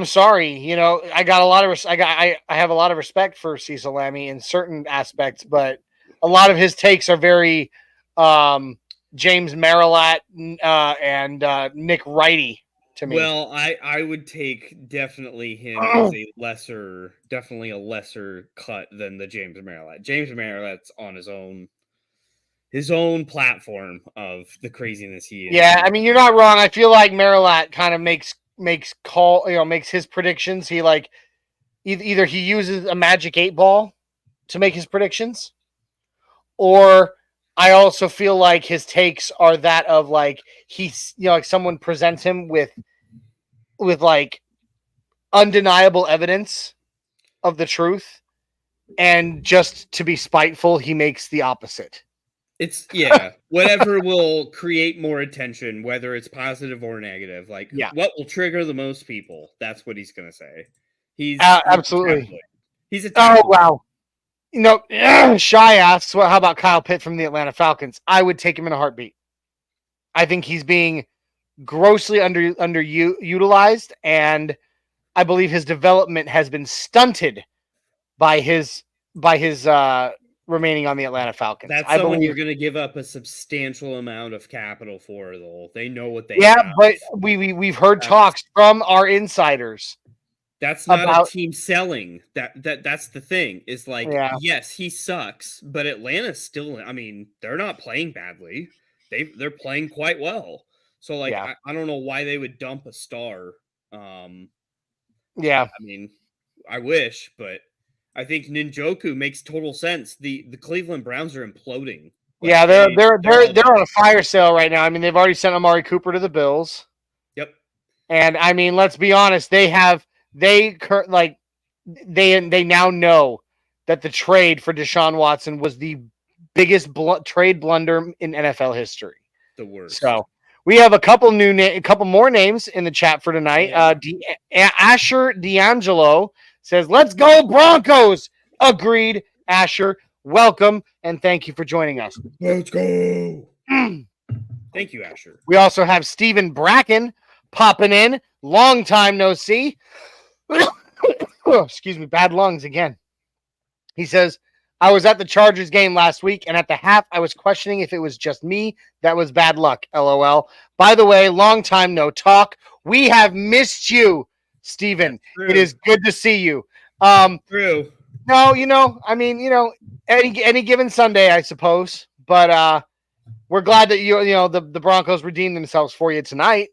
sorry. You know, I got a lot of I have a lot of respect for Cecil Lammy in certain aspects, but a lot of his takes are very James Marilat and Nick Wrighty to me. Well, I would take definitely him as definitely a lesser cut than the James Marilat. James Marilat's on his own platform of the craziness he is. Yeah, I mean, you're not wrong. I feel like Marilat kind of makes his predictions. He like either he uses a magic 8 ball to make his predictions, or I also feel like his takes are that of like he's like someone presents him with like undeniable evidence of the truth, and just to be spiteful, he makes the opposite. It's whatever will create more attention, whether it's positive or negative. Like what will trigger the most people? That's what he's gonna say. He's absolutely. He's a oh wow. Shy asks, "Well, how about Kyle Pitt from the Atlanta Falcons?" I would take him in a heartbeat. I think he's being grossly underutilized, and I believe his development has been stunted by his remaining on the Atlanta Falcons. That's someone you're going to give up a substantial amount of capital for, though. They know what they have. But we've heard talks from our insiders. That's not a team selling. That's the thing. Is like, yes, he sucks, but Atlanta's still. I mean, they're not playing badly. They're playing quite well. So like, I don't know why they would dump a star. I mean, I wish, but I think Njoku makes total sense. The Cleveland Browns are imploding. Like, they're on a fire sale right now. I mean, they've already sent Amari Cooper to the Bills. Yep. And I mean, let's be honest, they now know that the trade for Deshaun Watson was the biggest trade blunder in NFL history. The worst. So we have a couple more names in the chat for tonight. Asher D'Angelo says, "Let's go Broncos." Agreed, Asher. Welcome and thank you for joining us. Let's go. Thank you, Asher. We also have Stephen Bracken popping in. Long time no see. Excuse me, bad lungs again. He says, "I was at the Chargers game last week, and at the half, I was questioning if it was just me that was bad luck. LOL. By the way, long time no talk. We have missed you, Stephen. It is good to see you." True. No, I mean, any given Sunday, I suppose. But we're glad that the Broncos redeemed themselves for you tonight.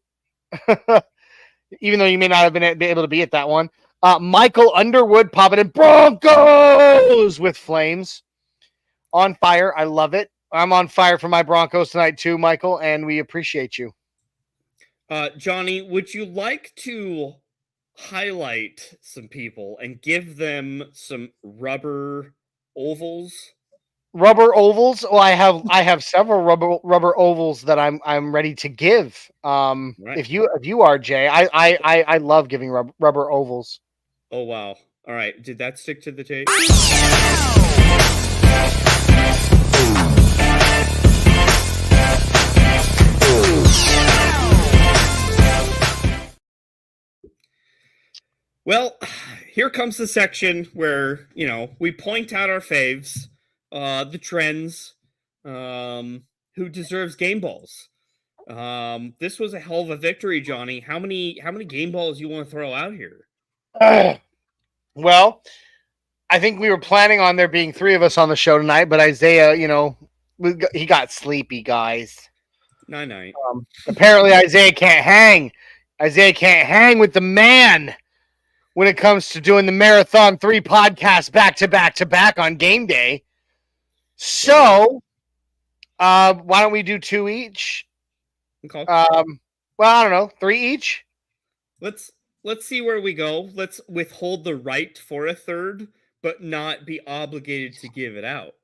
Even though you may not have been able to be at that one. Michael Underwood popping in, Broncos with flames. On fire. I love it. I'm on fire for my Broncos tonight too, Michael, and we appreciate you. Johnny, would you like to highlight some people and give them some rubber ovals? Rubber ovals? Well, I have several rubber ovals that I'm ready to give. Right. If you are, Jay, I love giving rubber ovals. Oh wow! All right, did that stick to the tape? Well, here comes the section where we point out our faves, the trends, who deserves game balls. This was a hell of a victory, Johnny. How many game balls you want to throw out here? Well, I think we were planning on there being 3 of us on the show tonight, but Isaiah, he got sleepy, guys. Night. Apparently, Isaiah can't hang. Isaiah can't hang with the man when it comes to doing the Marathon 3 podcasts back to back to back on game day. So, why don't we do 2 each? Okay. Well, I don't know, 3 each. Let's see where we go. Let's withhold the right for a third, but not be obligated to give it out.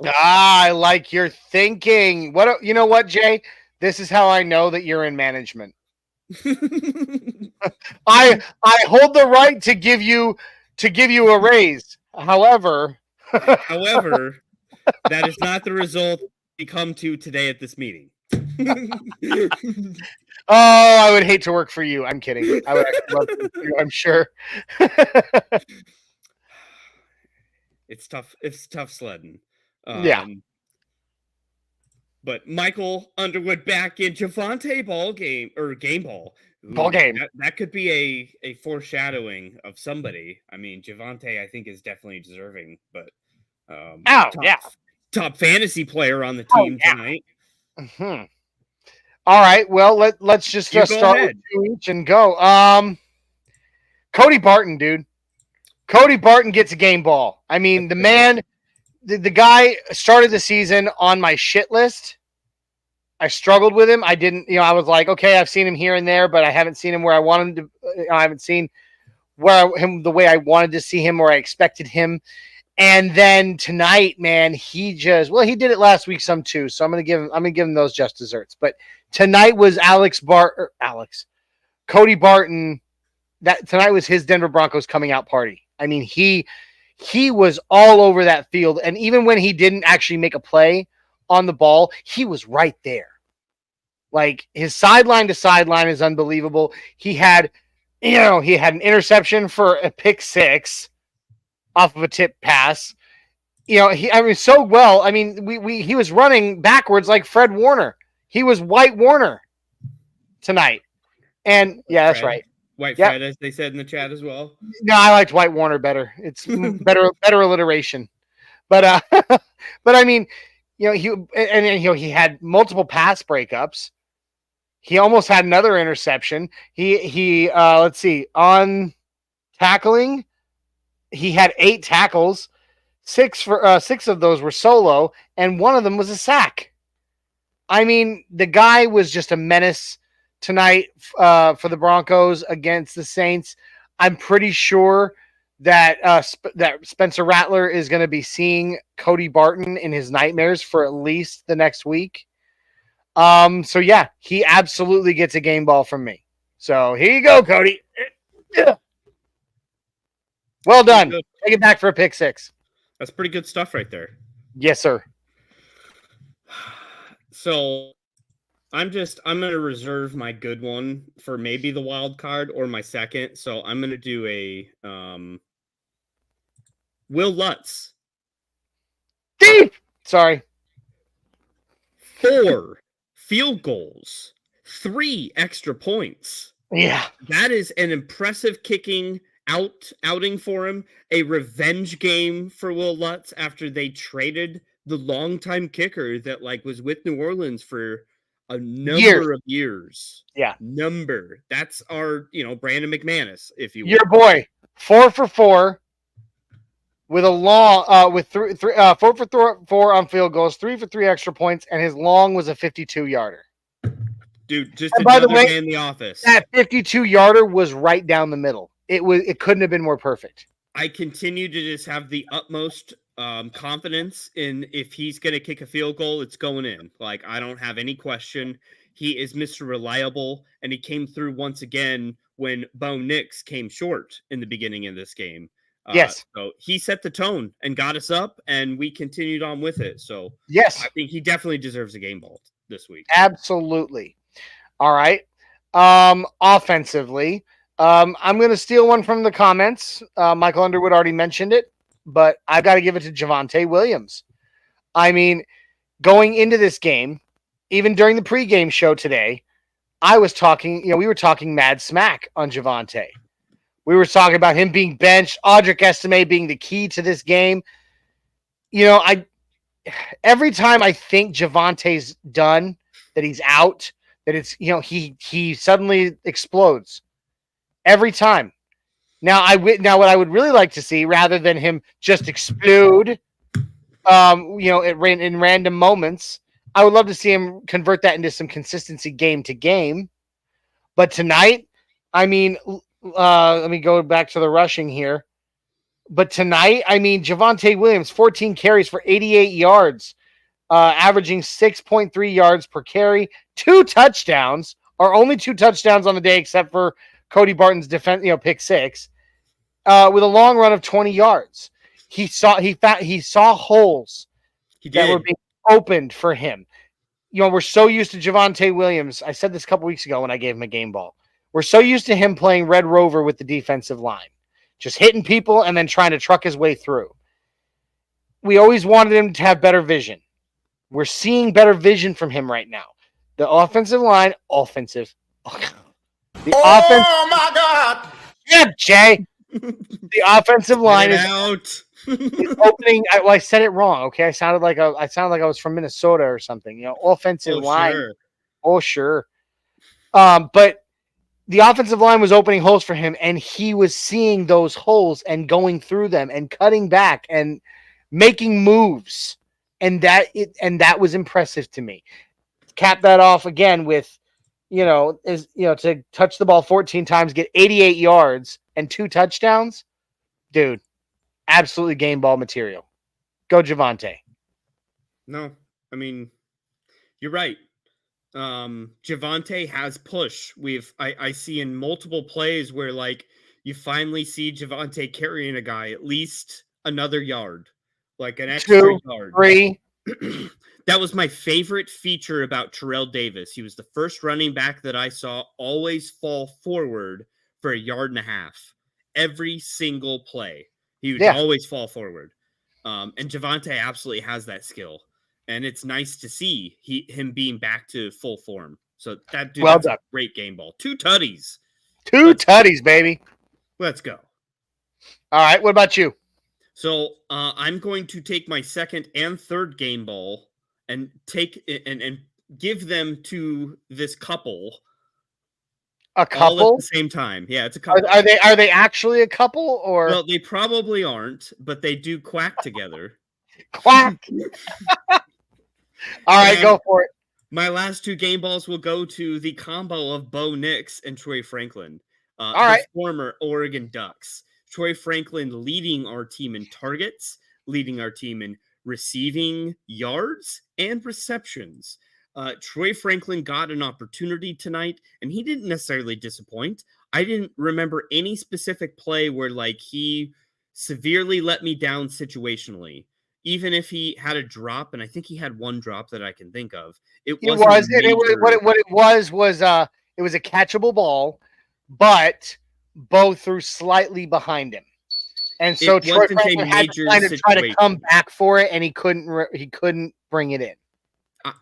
I like your thinking. You know what, Jay? This is how I know that you're in management. I hold the right to give you a raise. However, However, that is not the result we come to today at this meeting. I would hate to work for you. I'm kidding. I would actually love to, I'm sure. It's tough. It's tough sledding. Yeah. But Michael Underwood back in Javante ball game. Ooh, Ball game. That could be a foreshadowing of somebody. I mean, Javante, I think, is definitely deserving, but top fantasy player on the team tonight. Mm-hmm. All right. Well, let's just start with two each and go. Cody Barton, dude. Cody Barton gets a game ball. I mean, the man, the guy started the season on my shit list. I struggled with him. I didn't, I was like, okay, I've seen him here and there, but I haven't seen him where I want him to. I haven't seen him the way I wanted to see him, or I expected him. And then tonight, man, he did it last week some too. So I'm gonna give him those just desserts. But tonight was Cody Barton. That tonight was his Denver Broncos coming out party. I mean, he was all over that field, and even when he didn't actually make a play on the ball, he was right there. Like, his sideline to sideline is unbelievable. He had an interception for a pick six off of a tip pass. He was running backwards like Fred Warner. He was White Warner tonight. And yeah, that's right. White Fred, as they said in the chat as well. No, I liked White Warner better. It's better alliteration. But I mean, he had multiple pass breakups. He almost had another interception. He let's see, on tackling, he had 8 tackles. 6 of those were solo, and one of them was a sack. I mean, the guy was just a menace tonight for the Broncos against the Saints. I'm pretty sure that that Spencer Rattler is going to be seeing Cody Barton in his nightmares for at least the next week. So yeah, he absolutely gets a game ball from me. So here you go, Cody. Well done. Take it back for a pick six. That's pretty good stuff right there. Yes, sir. So I'm going to reserve my good one for maybe the wild card or my second. So I'm going to do a Will Lutz. Deep. Sorry. 4 field goals, 3 extra points. Yeah. That is an impressive kicking outing for him. A revenge game for Will Lutz after they traded the longtime kicker that was with New Orleans for a number of years. Yeah. That's our, Brandon McManus, if you will. Your boy, 4 for 4 with a long, with 4 for 4 on field goals, 3 for 3 extra points, and his long was a 52-yarder. Dude, just another day in the office. That 52-yarder was right down the middle. It couldn't have been more perfect. I continue to just have the utmost confidence in if he's going to kick a field goal, it's going in. I don't have any question. He is Mr. Reliable, and he came through once again when Bo Nix came short in the beginning of this game. Yes. So he set the tone and got us up, and we continued on with it. So yes, I think he definitely deserves a game ball this week. Absolutely. All right. Offensively, I'm going to steal one from the comments. Michael Underwood already mentioned it, but I've got to give it to Javonte Williams. I mean, going into this game, even during the pregame show today, we were talking mad smack on Javonte. We were talking about him being benched, Audric Estime being the key to this game. Every time I think Javonte's done, that he's out, that it's, he suddenly explodes. Every time. Now, what I would really like to see, rather than him just explode, in random moments, I would love to see him convert that into some consistency game to game. But tonight, I mean, let me go back to the rushing here. But tonight, I mean, Javonte Williams, 14 carries for 88 yards. averaging 6.3 yards per carry, 2 touchdowns, or only 2 touchdowns on the day, except for Cody Barton's pick 6, with a long run of 20 yards. He saw holes that were being opened for him. We're so used to Javonte Williams. I said this a couple weeks ago when I gave him a game ball. We're so used to him playing Red Rover with the defensive line, just hitting people and then trying to truck his way through. We always wanted him to have better vision. We're seeing better vision from him right now. The offensive line, offensive. The offense. Oh my God! Yeah, Jay. The offensive line is opening. I said it wrong. Okay, I sounded like I was from Minnesota or something. Offensive line. Sure. Oh, sure. But the offensive line was opening holes for him, and he was seeing those holes and going through them and cutting back and making moves, and that was impressive to me. Cap that off again with, to touch the ball 14 times, get 88 yards and 2 touchdowns, dude. Absolutely game ball material. Go Javonte. No, I mean, you're right. Javonte has push. I see in multiple plays where you finally see Javonte carrying a guy at least another yard, like an extra 2, yard. 3. That was my favorite feature about Terrell Davis. He was the first running back that I saw always fall forward for 1.5 yards. Every single play, he would always fall forward. And Javonte absolutely has that skill. And it's nice to see him being back to full form. So that's a great game ball. 2 tutties. 2 tutties, baby. Let's go. All right. What about you? So I'm going to take my second and third game ball and take and give them to this couple. A couple all at the same time. Yeah, it's a couple. Are they actually a couple or? Well, they probably aren't, but they do quack together. Quack. All right, go for it. My last 2 game balls will go to the combo of Bo Nix and Troy Franklin, all right, former Oregon Ducks. Troy Franklin leading our team in targets, leading our team in receiving yards and receptions. Troy Franklin got an opportunity tonight, and he didn't necessarily disappoint. I didn't remember any specific play where he severely let me down situationally. Even if he had a drop, and I think he had 1 drop that I can think of, it was a catchable ball, but Bo threw slightly behind him, and so Troy Franklin had to try to come back for it, and he couldn't bring it in.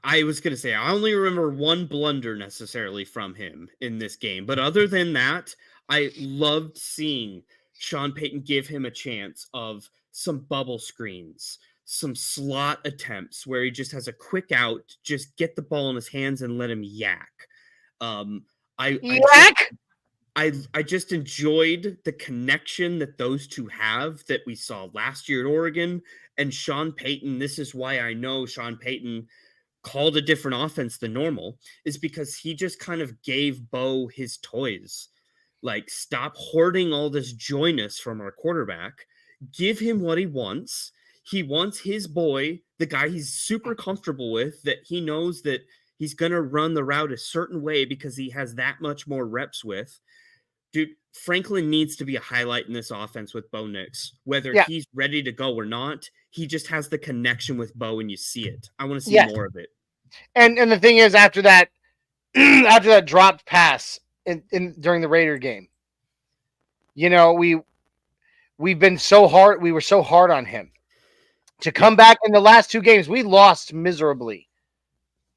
I was going to say, I only remember 1 blunder necessarily from him in this game. But other than that, I loved seeing Sean Payton give him a chance of some bubble screens, some slot attempts where he just has a quick out, just get the ball in his hands and let him yak. I just enjoyed the connection that those two have that we saw last year at Oregon. And Sean Payton, this is why I know Sean Payton called a different offense than normal, is because he just kind of gave Bo his toys. Stop hoarding all this joyness from our quarterback. Give him what he wants. He wants his boy, the guy he's super comfortable with, that he knows that he's going to run the route a certain way because he has that much more reps with. Dude, Franklin needs to be a highlight in this offense with Bo Nix. Whether he's ready to go or not, he just has the connection with Bo, and you see it. I want to see more of it. And the thing is, after that dropped pass during the Raider game, we've been so hard. We were so hard on him to come back in the last 2 games. We lost miserably,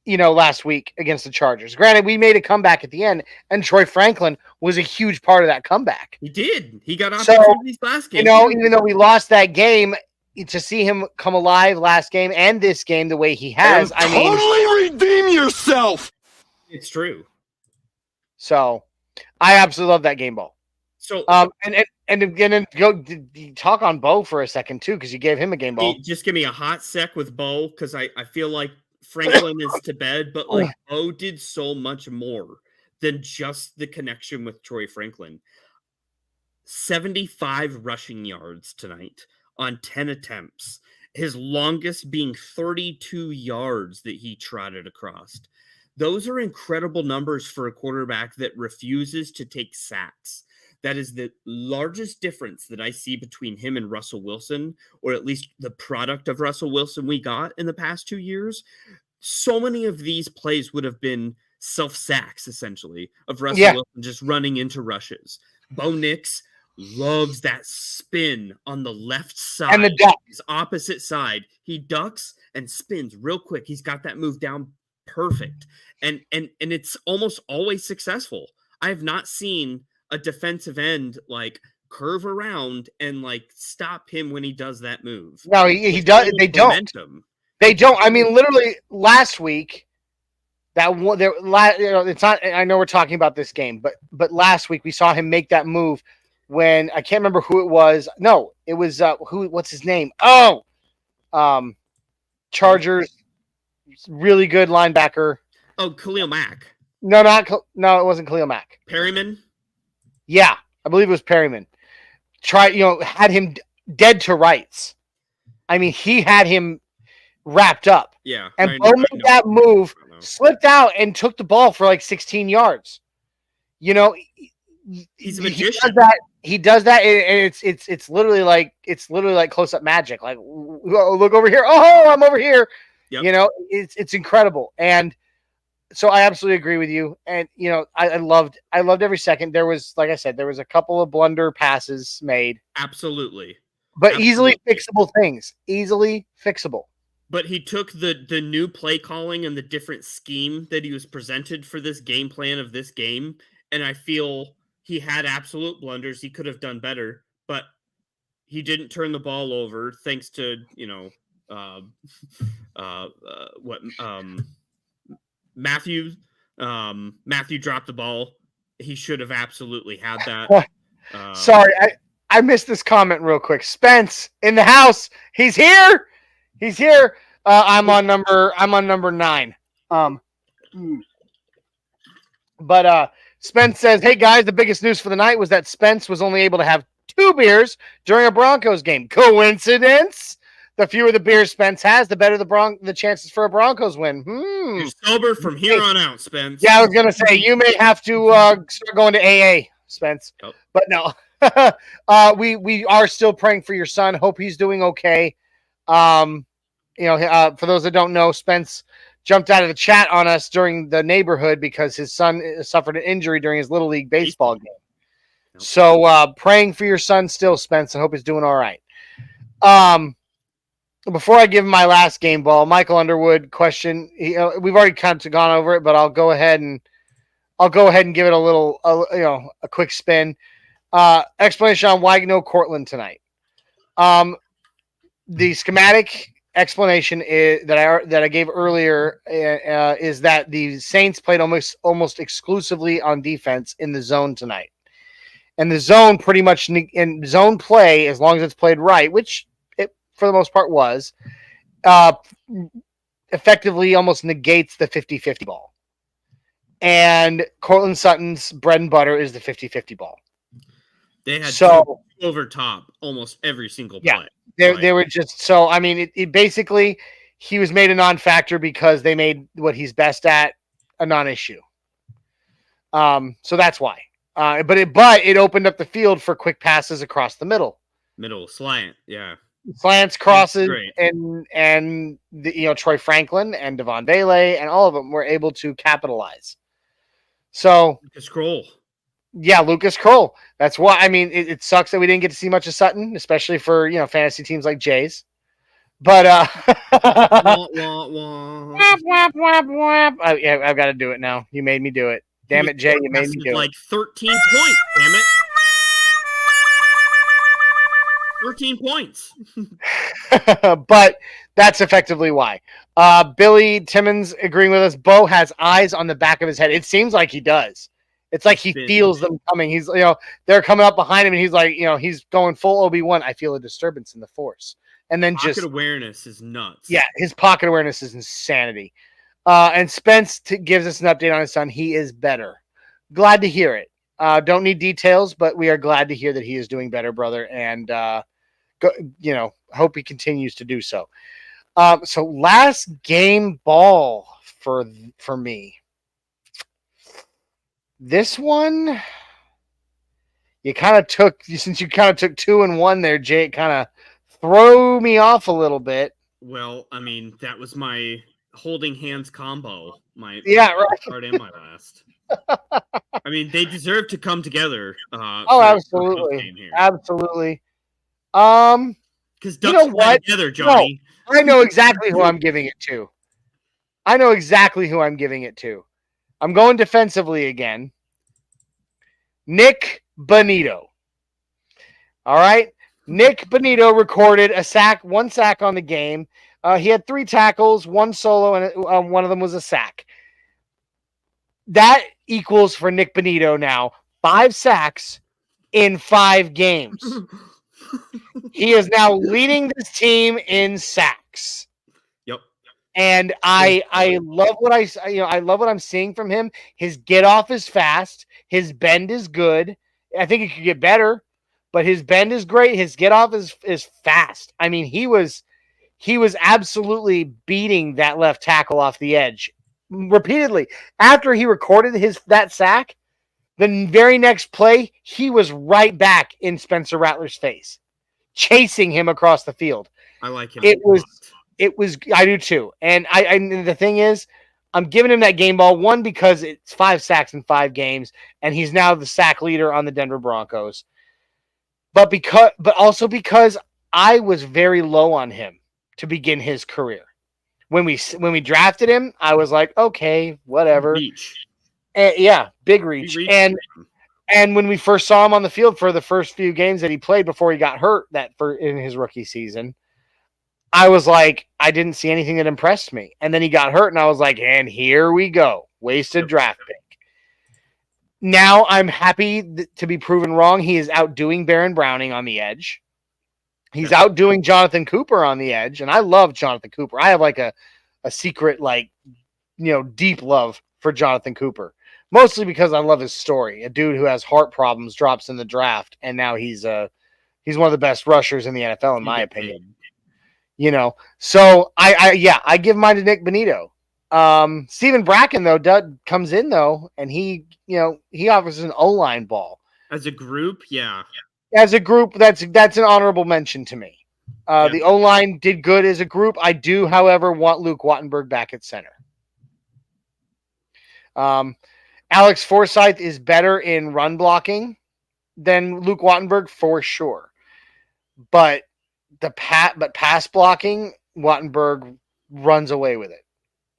last week against the Chargers. Granted, we made a comeback at the end, and Troy Franklin was a huge part of that comeback. He did. He got opportunities last game. Even though we lost that game, to see him come alive last game and this game the way he has, totally redeem yourself. It's true. So, I absolutely love that game ball. So, and go talk on Bo for a second too, because you gave him a game ball. Just give me a hot sec with Bo, because I feel like Franklin is to bed, but Bo did so much more than just the connection with Troy Franklin. 75 rushing yards tonight on 10 attempts. his longest being 32 yards that he trotted across. Those are incredible numbers for a quarterback that refuses to take sacks. That is the largest difference that I see between him and Russell Wilson, or at least the product of Russell Wilson we got in the past 2 years. So many of these plays would have been self-sacks, essentially, of Russell Wilson just running into rushes. Bo Nix loves that spin on the left side. And the duck. His opposite side. He ducks and spins real quick. He's got that move down perfect. And it's almost always successful. I have not seen a defensive end like curve around and like stop him when he does that move. No, he does. They don't. Momentum. They don't. I mean, literally last week, that one there. It's not. I know we're talking about this game, but last week we saw him make that move when I can't remember who it was. No, it was who? What's his name? Oh, Chargers. Really good linebacker. Oh, Khalil Mack. No, it wasn't Khalil Mack. Perryman. Yeah, I believe it was Perryman. Had him dead to rights. I mean, he had him wrapped up. Yeah. And Bo made that move, slipped out, and took the ball for like 16 yards. You know, he's a magician. He does that, and it's literally like close up magic. Like, look over here. Oh, I'm over here. Yep. You know, it's incredible. And so I absolutely agree with you. And, you know, I loved every second. There was, like I said, there was a couple of blunder passes made. Absolutely. But easily fixable things. Easily fixable. But he took the new play calling and the different scheme that he was presented for this game plan of this game. And I feel he had absolute blunders. He could have done better, but he didn't turn the ball over thanks to, you know, Matthew dropped the ball. He should have absolutely had that. Sorry, I missed this comment real quick. Spence in the house. He's here. He's here. I'm on number 9. But Spence says, "Hey guys, the biggest news for the night was that Spence was only able to have 2 beers during a Broncos game. Coincidence? The fewer the beers Spence has, the better the chances for a Broncos win." You're sober from here on out, Spence. Yeah, I was gonna say you may have to start going to AA, Spence. Yep. But no, we are still praying for your son. Hope he's doing okay. For those that don't know, Spence jumped out of the chat on us during the neighborhood because his son suffered an injury during his Little League baseball game. Yep. So praying for your son still, Spence. I hope he's doing all right. Before I give him my last game ball, Michael Underwood question. We've already kind of gone over it, but I'll go ahead and give it a quick spin. Explanation on why no Cortland tonight. The schematic explanation is that I gave earlier is that the Saints played almost exclusively on defense in the zone tonight, and the zone pretty much in zone play, as long as it's played right, which for the most part was, effectively almost negates the 50-50 ball. And Cortland Sutton's bread and butter is the 50-50 ball. They had over top almost every single play. Yeah, they were just so. I mean, it basically he was made a non-factor because they made what he's best at a non-issue. So that's why. But it opened up the field for quick passes across the middle. Middle slant, yeah. Slants, crosses, and Troy Franklin and Devon Bailey and all of them were able to capitalize. So Lucas Kroll. Yeah, Lucas Kroll. That's why. I mean, it sucks that we didn't get to see much of Sutton, especially for fantasy teams like Jays. But I've got to do it now. You made me do it. Damn it, Jay! You made me do it. Like 13 points. Damn it. 13 points. But that's effectively why. Billy Timmons agreeing with us. Bo has eyes on the back of his head. It seems like he does. It's like he feels them coming. He's, they're coming up behind him, and he's like, he's going full Obi-Wan. I feel a disturbance in the force. And then pocket awareness is nuts. Yeah, his pocket awareness is insanity. And Spence gives us an update on his son. He is better. Glad to hear it. Don't need details, but we are glad to hear that he is doing better, brother. And hope he continues to do so. So last game ball for me. This one, you kind of took 2 and 1 there, Jay. It kind of threw me off a little bit. Well, I mean, that was my holding hands combo. My right. start and my last. I mean, they deserve to come together. Oh, absolutely, absolutely. Because you know what? Together, Johnny. No, I know exactly who I'm giving it to. I'm going defensively again. Nick Bonito. All right. Nick Bonito recorded one sack on the game. He had 3 tackles, 1 solo, and one of them was a sack. That equals for Nick Bonito now 5 sacks in 5 games. He is now leading this team in sacks. Yep. And I love what I love what I'm seeing from him. His get off is fast. His bend is good. I think it could get better, but his bend is great. His get off is fast. I mean, he was absolutely beating that left tackle off the edge repeatedly. After he recorded that sack, the very next play, he was right back in Spencer Rattler's face, chasing him across the field. I like him. It was. I do too. And the thing is, I'm giving him that game ball, one, because it's 5 sacks in 5 games, and he's now the sack leader on the Denver Broncos. But also because I was very low on him to begin his career. When we drafted him, I was like, okay, whatever. Reach. Big reach. And when we first saw him on the field for the first few games that he played before he got hurt in his rookie season, I was like, I didn't see anything that impressed me. And then he got hurt, and I was like, and here we go. Wasted draft pick. Now I'm happy to be proven wrong. He is outdoing Baron Browning on the edge. He's outdoing Jonathan Cooper on the edge, and I love Jonathan Cooper. I have like a secret, deep love for Jonathan Cooper, mostly because I love his story. A dude who has heart problems drops in the draft, and now he's one of the best rushers in the NFL, in my opinion. So I give mine to Nick Bonito. Steven Bracken though comes in though, and he offers an O-line ball as a group. Yeah, as a group, that's an honorable mention to me. The O-line did good as a group. I do, however, want Luke Wattenberg back at center. Alex Forsyth is better in run blocking than Luke Wattenberg for sure, but pass blocking, Wattenberg runs away with it.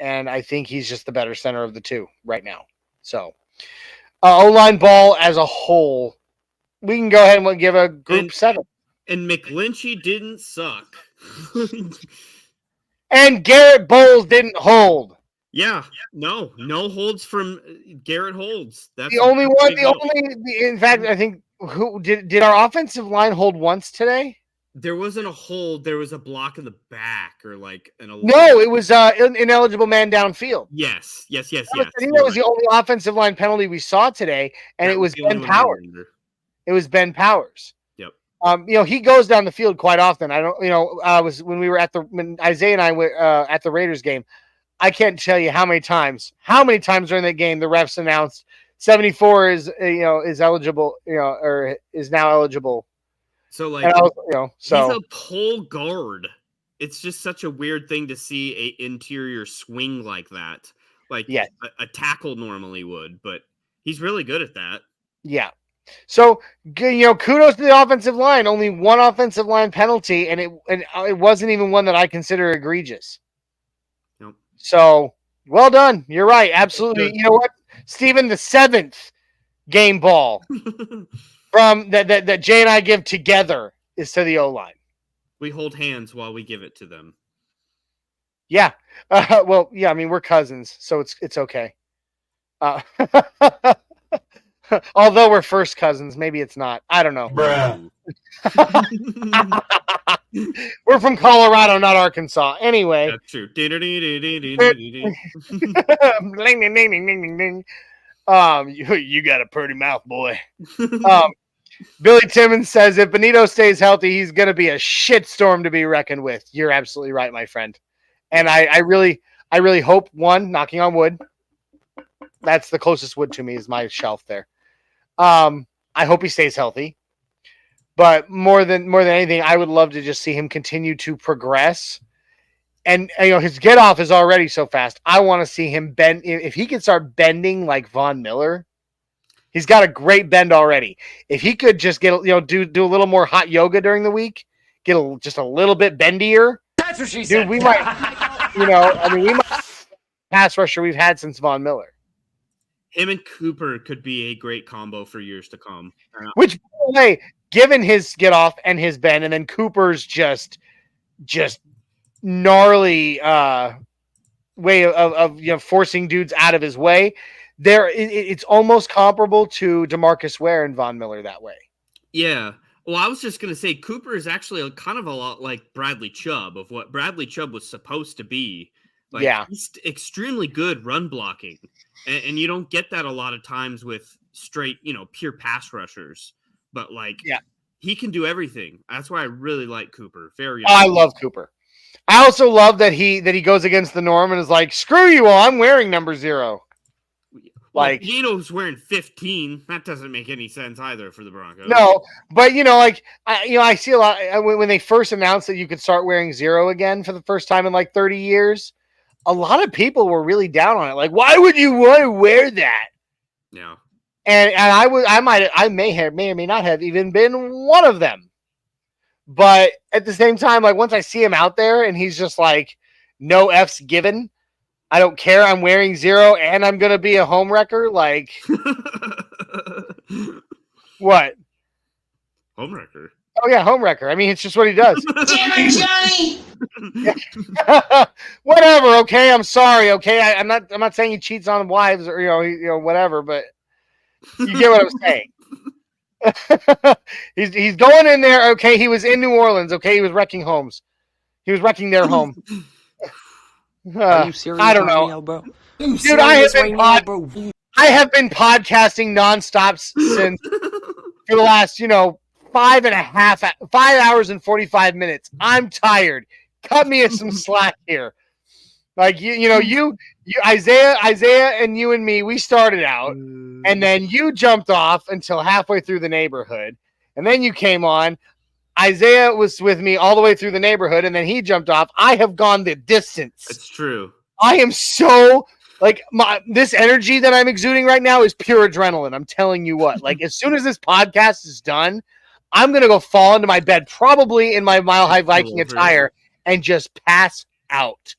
And I think he's just the better center of the two right now. So, O-line ball as a whole, we can go ahead and give a group 7. And McGlinchey didn't suck. And Garrett Bowles didn't hold. Yeah, no holds from Garrett Holds. That's the only one. In fact, I think who did our offensive line hold once today? There wasn't a hold. There was a block in the back, or like an. No, it was ineligible man downfield. Yes. I think that was the only offensive line penalty we saw today, and it was Ben Powers. It was Ben Powers. Yep. He goes down the field quite often. I don't. When Isaiah and I were at the Raiders game, I can't tell you how many times during that game the refs announced 74 is eligible, or is now eligible. So he's a pole guard. It's just such a weird thing to see a interior swing like that. A tackle normally would, but he's really good at that. Yeah. So, kudos to the offensive line. Only one offensive line penalty, and it wasn't even one that I consider egregious. Nope. So, well done. You're right. Absolutely. You know what, Steven, the 7th game ball from that Jay and I give together is to the O-line. We hold hands while we give it to them. Yeah. I mean, we're cousins, so it's okay. Although we're first cousins, maybe it's not. I don't know. Bruh. We're from Colorado, not Arkansas. Anyway. That's true. You got a pretty mouth, boy. Billy Timmons says if Benito stays healthy, he's going to be a shitstorm to be reckoned with. You're absolutely right, my friend. And I really hope, one, knocking on wood, that's the closest wood to me is my shelf there. I hope he stays healthy. But more than anything, I would love to just see him continue to progress. And his get off is already so fast. I want to see him bend. If he can start bending like Von Miller, he's got a great bend already. If he could just get do a little more hot yoga during the week, get just a little bit bendier. That's what she said. Dude, we might, we might pass rusher we've had since Von Miller. Him and Cooper could be a great combo for years to come. Which, by the way, given his get off and his bend, and then Cooper's just gnarly way of forcing dudes out of his way, it's almost comparable to DeMarcus Ware and Von Miller that way. Yeah. Well, I was just going to say Cooper is actually kind of a lot like Bradley Chubb of what Bradley Chubb was supposed to be. Like, yeah. He's extremely good run blocking. And you don't get that a lot of times with straight, pure pass rushers. But he can do everything. That's why I really like Cooper. I love Cooper. I also love that he goes against the norm and is like, screw you all, I'm wearing number 0. Well, Gino's wearing 15. That doesn't make any sense either for the Broncos. No, but I see a lot when they first announced that you could start wearing 0 again for the first time in 30 years. A lot of people were really down on it. Like, why would you want to wear that? Yeah. And I may or may not have even been one of them. But at the same time, once I see him out there and he's just like, no F's given. I don't care. I'm wearing 0 and I'm going to be a home wrecker. Like, what? Home wrecker. Oh, yeah, home wrecker. I mean, it's just what he does. Damn it, Johnny! Whatever, okay? I'm sorry, okay? I'm not saying he cheats on wives or, whatever, but you get what I'm saying. He's going in there, okay? He was in New Orleans, okay? He was wrecking homes. He was wrecking their home. Are you serious? I don't know, now, bro? Dude. I have been podcasting nonstop since for the last 5 hours and 45 minutes. I'm tired. Cut me some slack here. You Isaiah and you and me, we started out, and then you jumped off until halfway through the neighborhood, and then you came on. Isaiah was with me all the way through the neighborhood, and then he jumped off. I have gone the distance. It's true. I am so this energy that I'm exuding right now is pure adrenaline. I'm telling you what. As soon as this podcast is done, I'm gonna go fall into my bed, probably in my Mile High Viking attire, and just pass out.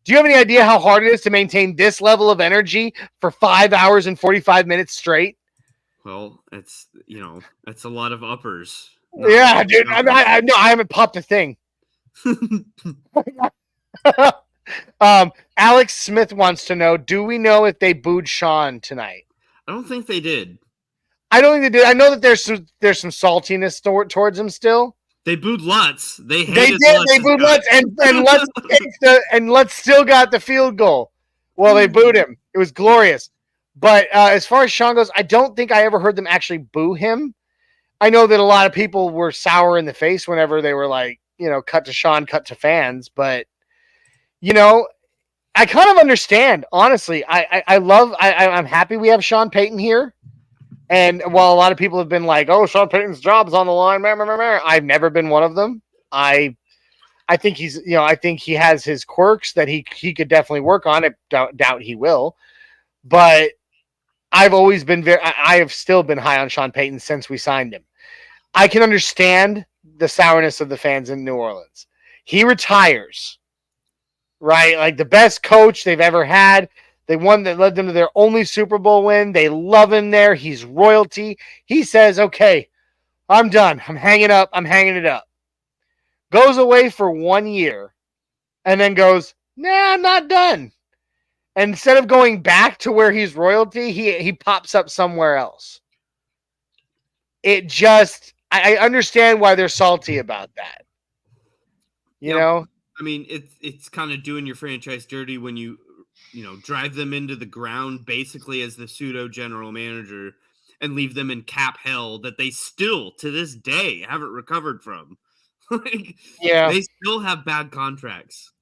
Do you have any idea how hard it is to maintain this level of energy for 5 hours and 45 minutes straight? Well, it's a lot of uppers. Yeah, dude. I haven't popped a thing. Alex Smith wants to know, do we know if they booed Sean tonight? I don't think they did. I don't think they did. I know that there's some saltiness towards him still. They booed Lutz. They did. They booed Lutz, and Lutz still got the field goal. Well, they booed him. It was glorious. But as far as Sean goes, I don't think I ever heard them actually boo him. I know that a lot of people were sour in the face whenever they were like, cut to Sean, cut to fans. But, I kind of understand, honestly. I'm happy we have Sean Payton here. And while a lot of people have been like, oh, Sean Payton's job's on the line, I've never been one of them. I think he's, I think he has his quirks that he could definitely work on. I doubt he will. But I've always been I have still been high on Sean Payton since we signed him. I can understand the sourness of the fans in New Orleans. He retires, right? The best coach they've ever had. They won that led them to their only Super Bowl win. They love him there. He's royalty. He says, okay, I'm done. I'm hanging it up. Goes away for 1 year and then goes, nah, I'm not done. And instead of going back to where he's royalty, he pops up somewhere else. It just, I understand why they're salty about that. You know? I mean, it's kind of doing your franchise dirty when you drive them into the ground basically as the pseudo general manager and leave them in cap hell that they still, to this day, haven't recovered from. Like, Yeah. they still have bad contracts.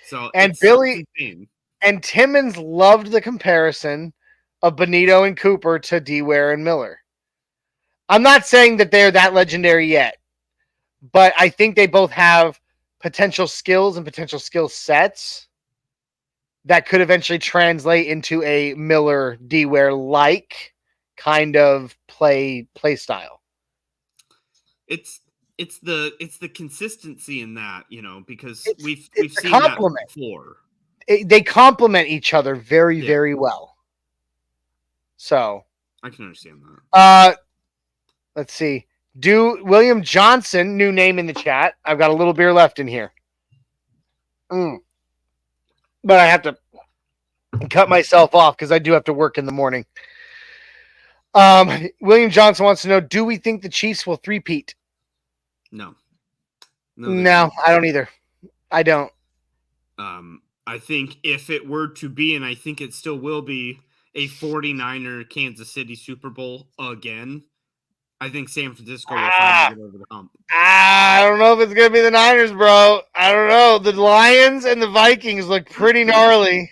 So And it's Billy insane. and Timmons loved the comparison of Benito and Cooper to D-Ware and Miller. I'm not saying that they're that legendary yet, but I think they both have potential skills and potential skill sets that could eventually translate into a Miller D-Ware like kind of play style. It's the consistency in that, because we've It's a seen that compliment. before. They complement each other very, Yeah. very well. So I can understand that. let's see. William Johnson, new name in the chat. I've got a little beer left in here. But I have to cut myself off because I do have to work in the morning. William Johnson wants to know, do we think the Chiefs will three-peat? No, No, I don't either. I don't. I think if it were to be, and I think it still will be, a 49er Kansas City Super Bowl again, I think San Francisco will finally get over the hump. I don't know if it's going to be the Niners, bro. I don't know. The Lions and the Vikings look pretty gnarly.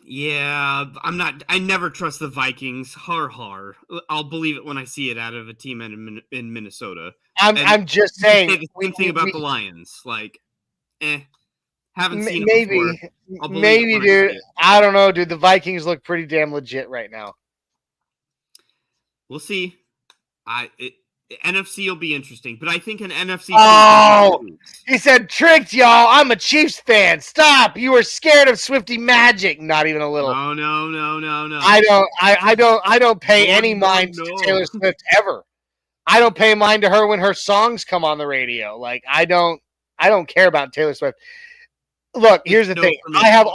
Yeah, I never trust the Vikings. Har. I'll believe it when I see it out of a team in Minnesota. I'm just saying. Say the same thing about the Lions. Like, haven't seen it maybe, before. maybe, dude. I don't know, dude. The Vikings look pretty damn legit right now. We'll see. NFC will be interesting, but I think an NFC. Oh, he said, tricked y'all. I'm a Chiefs fan. Stop. You were scared of Swifty Magic. Not even a little. Oh, no. I don't pay any mind to Taylor Swift ever. I don't pay mind to her when her songs come on the radio. Like, I don't care about Taylor Swift. Look, here's the thing. I have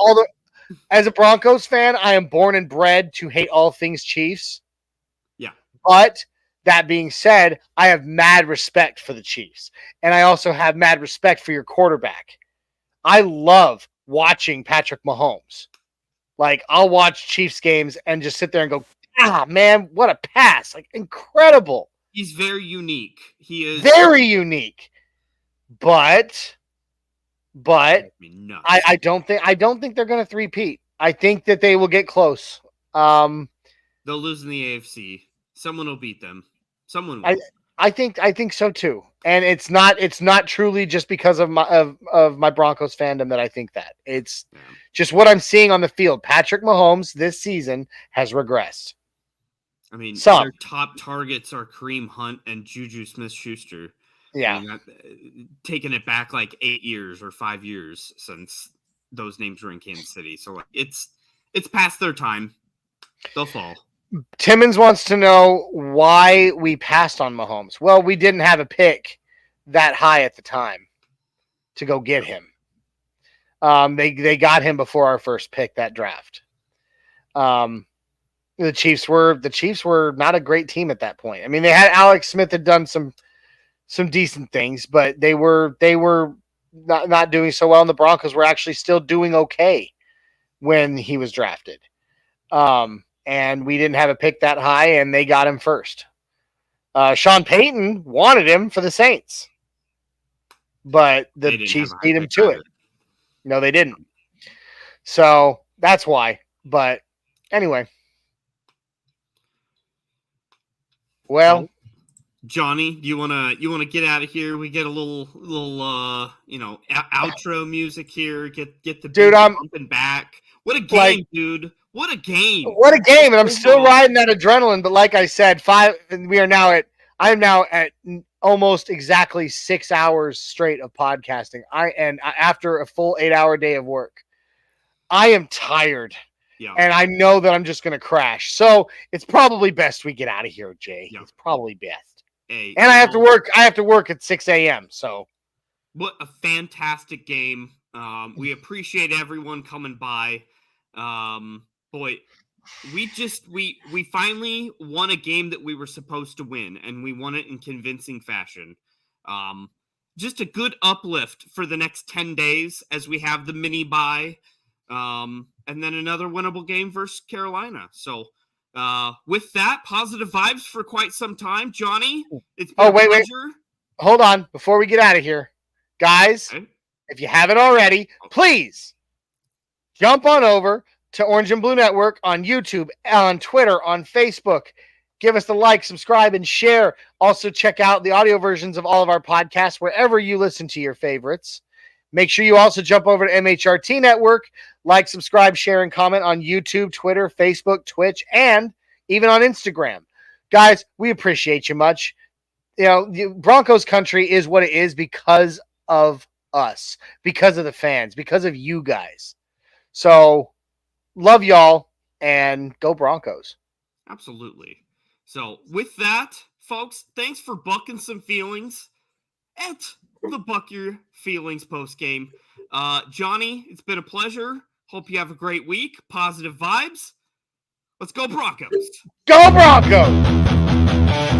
as a Broncos fan, I am born and bred to hate all things Chiefs. Yeah. But that being said, I have mad respect for the Chiefs. And I also have mad respect for your quarterback. I love watching Patrick Mahomes. Like, I'll watch Chiefs games and just sit there and go, man, what a pass. Like, incredible. He's very unique. He is very unique. But I don't think they're going to three-peat. I think that they will get close. They'll lose in the AFC. Someone will beat them. Someone will. I think so too. And it's not truly just because of my Broncos fandom that I think that. It's just what I'm seeing on the field. Patrick Mahomes this season has regressed. I mean, their top targets are Kareem Hunt and Juju Smith-Schuster. Yeah. I mean, taking it back like 8 years or 5 years since those names were in Kansas City. So like, it's past their time. They'll fall. Timmons wants to know why we passed on Mahomes. Well, we didn't have a pick that high at the time to go get him. They got him before our first pick that draft. The Chiefs were not a great team at that point. I mean, they had Alex Smith had done some decent things, but they were not doing so well. And the Broncos were actually still doing okay when he was drafted. And we didn't have a pick that high, and they got him first. Sean Payton wanted him for the Saints, but the Chiefs beat him to it. No, they didn't. So that's why. But anyway. Well, Johnny, you wanna get out of here? We get a little outro music here. Get the dude, I'm pumping back. What a game, dude! What a game! What a game! And I'm still riding that adrenaline. But like I said, I am now at almost exactly 6 hours straight of podcasting. After a full 8-hour day of work, I am tired. Yeah. And I know that I'm just going to crash. So it's probably best we get out of here, Jay. Yeah. It's probably best. Hey, and I have to work at 6 a.m. So what a fantastic game. We appreciate everyone coming by. Boy, we finally won a game that we were supposed to win, and we won it in convincing fashion. Just a good uplift for the next 10 days as we have the mini bye. And then another winnable game versus Carolina. So With that, positive vibes for quite some time. Johnny, it's been Oh, a wait. pleasure. Hold on. Before we get out of here, guys, Okay. if you haven't already, please jump on over to Orange and Blue Network on YouTube, on Twitter, on Facebook. Give us the like, subscribe, and share. Also, check out the audio versions of all of our podcasts wherever you listen to your favorites. Make sure you also jump over to MHRT Network, like, subscribe, share, and comment on YouTube, Twitter, Facebook, Twitch, and even on Instagram. Guys, we appreciate you much. You know, Broncos Country is what it is because of us, because of the fans, because of you guys. So, love y'all, and go Broncos. Absolutely. So, with that, folks, thanks for bucking some feelings at the Buck Your Feelings post game. Johnny, it's been a pleasure. Hope you have a great week. Positive vibes. Let's go Broncos. Go Broncos!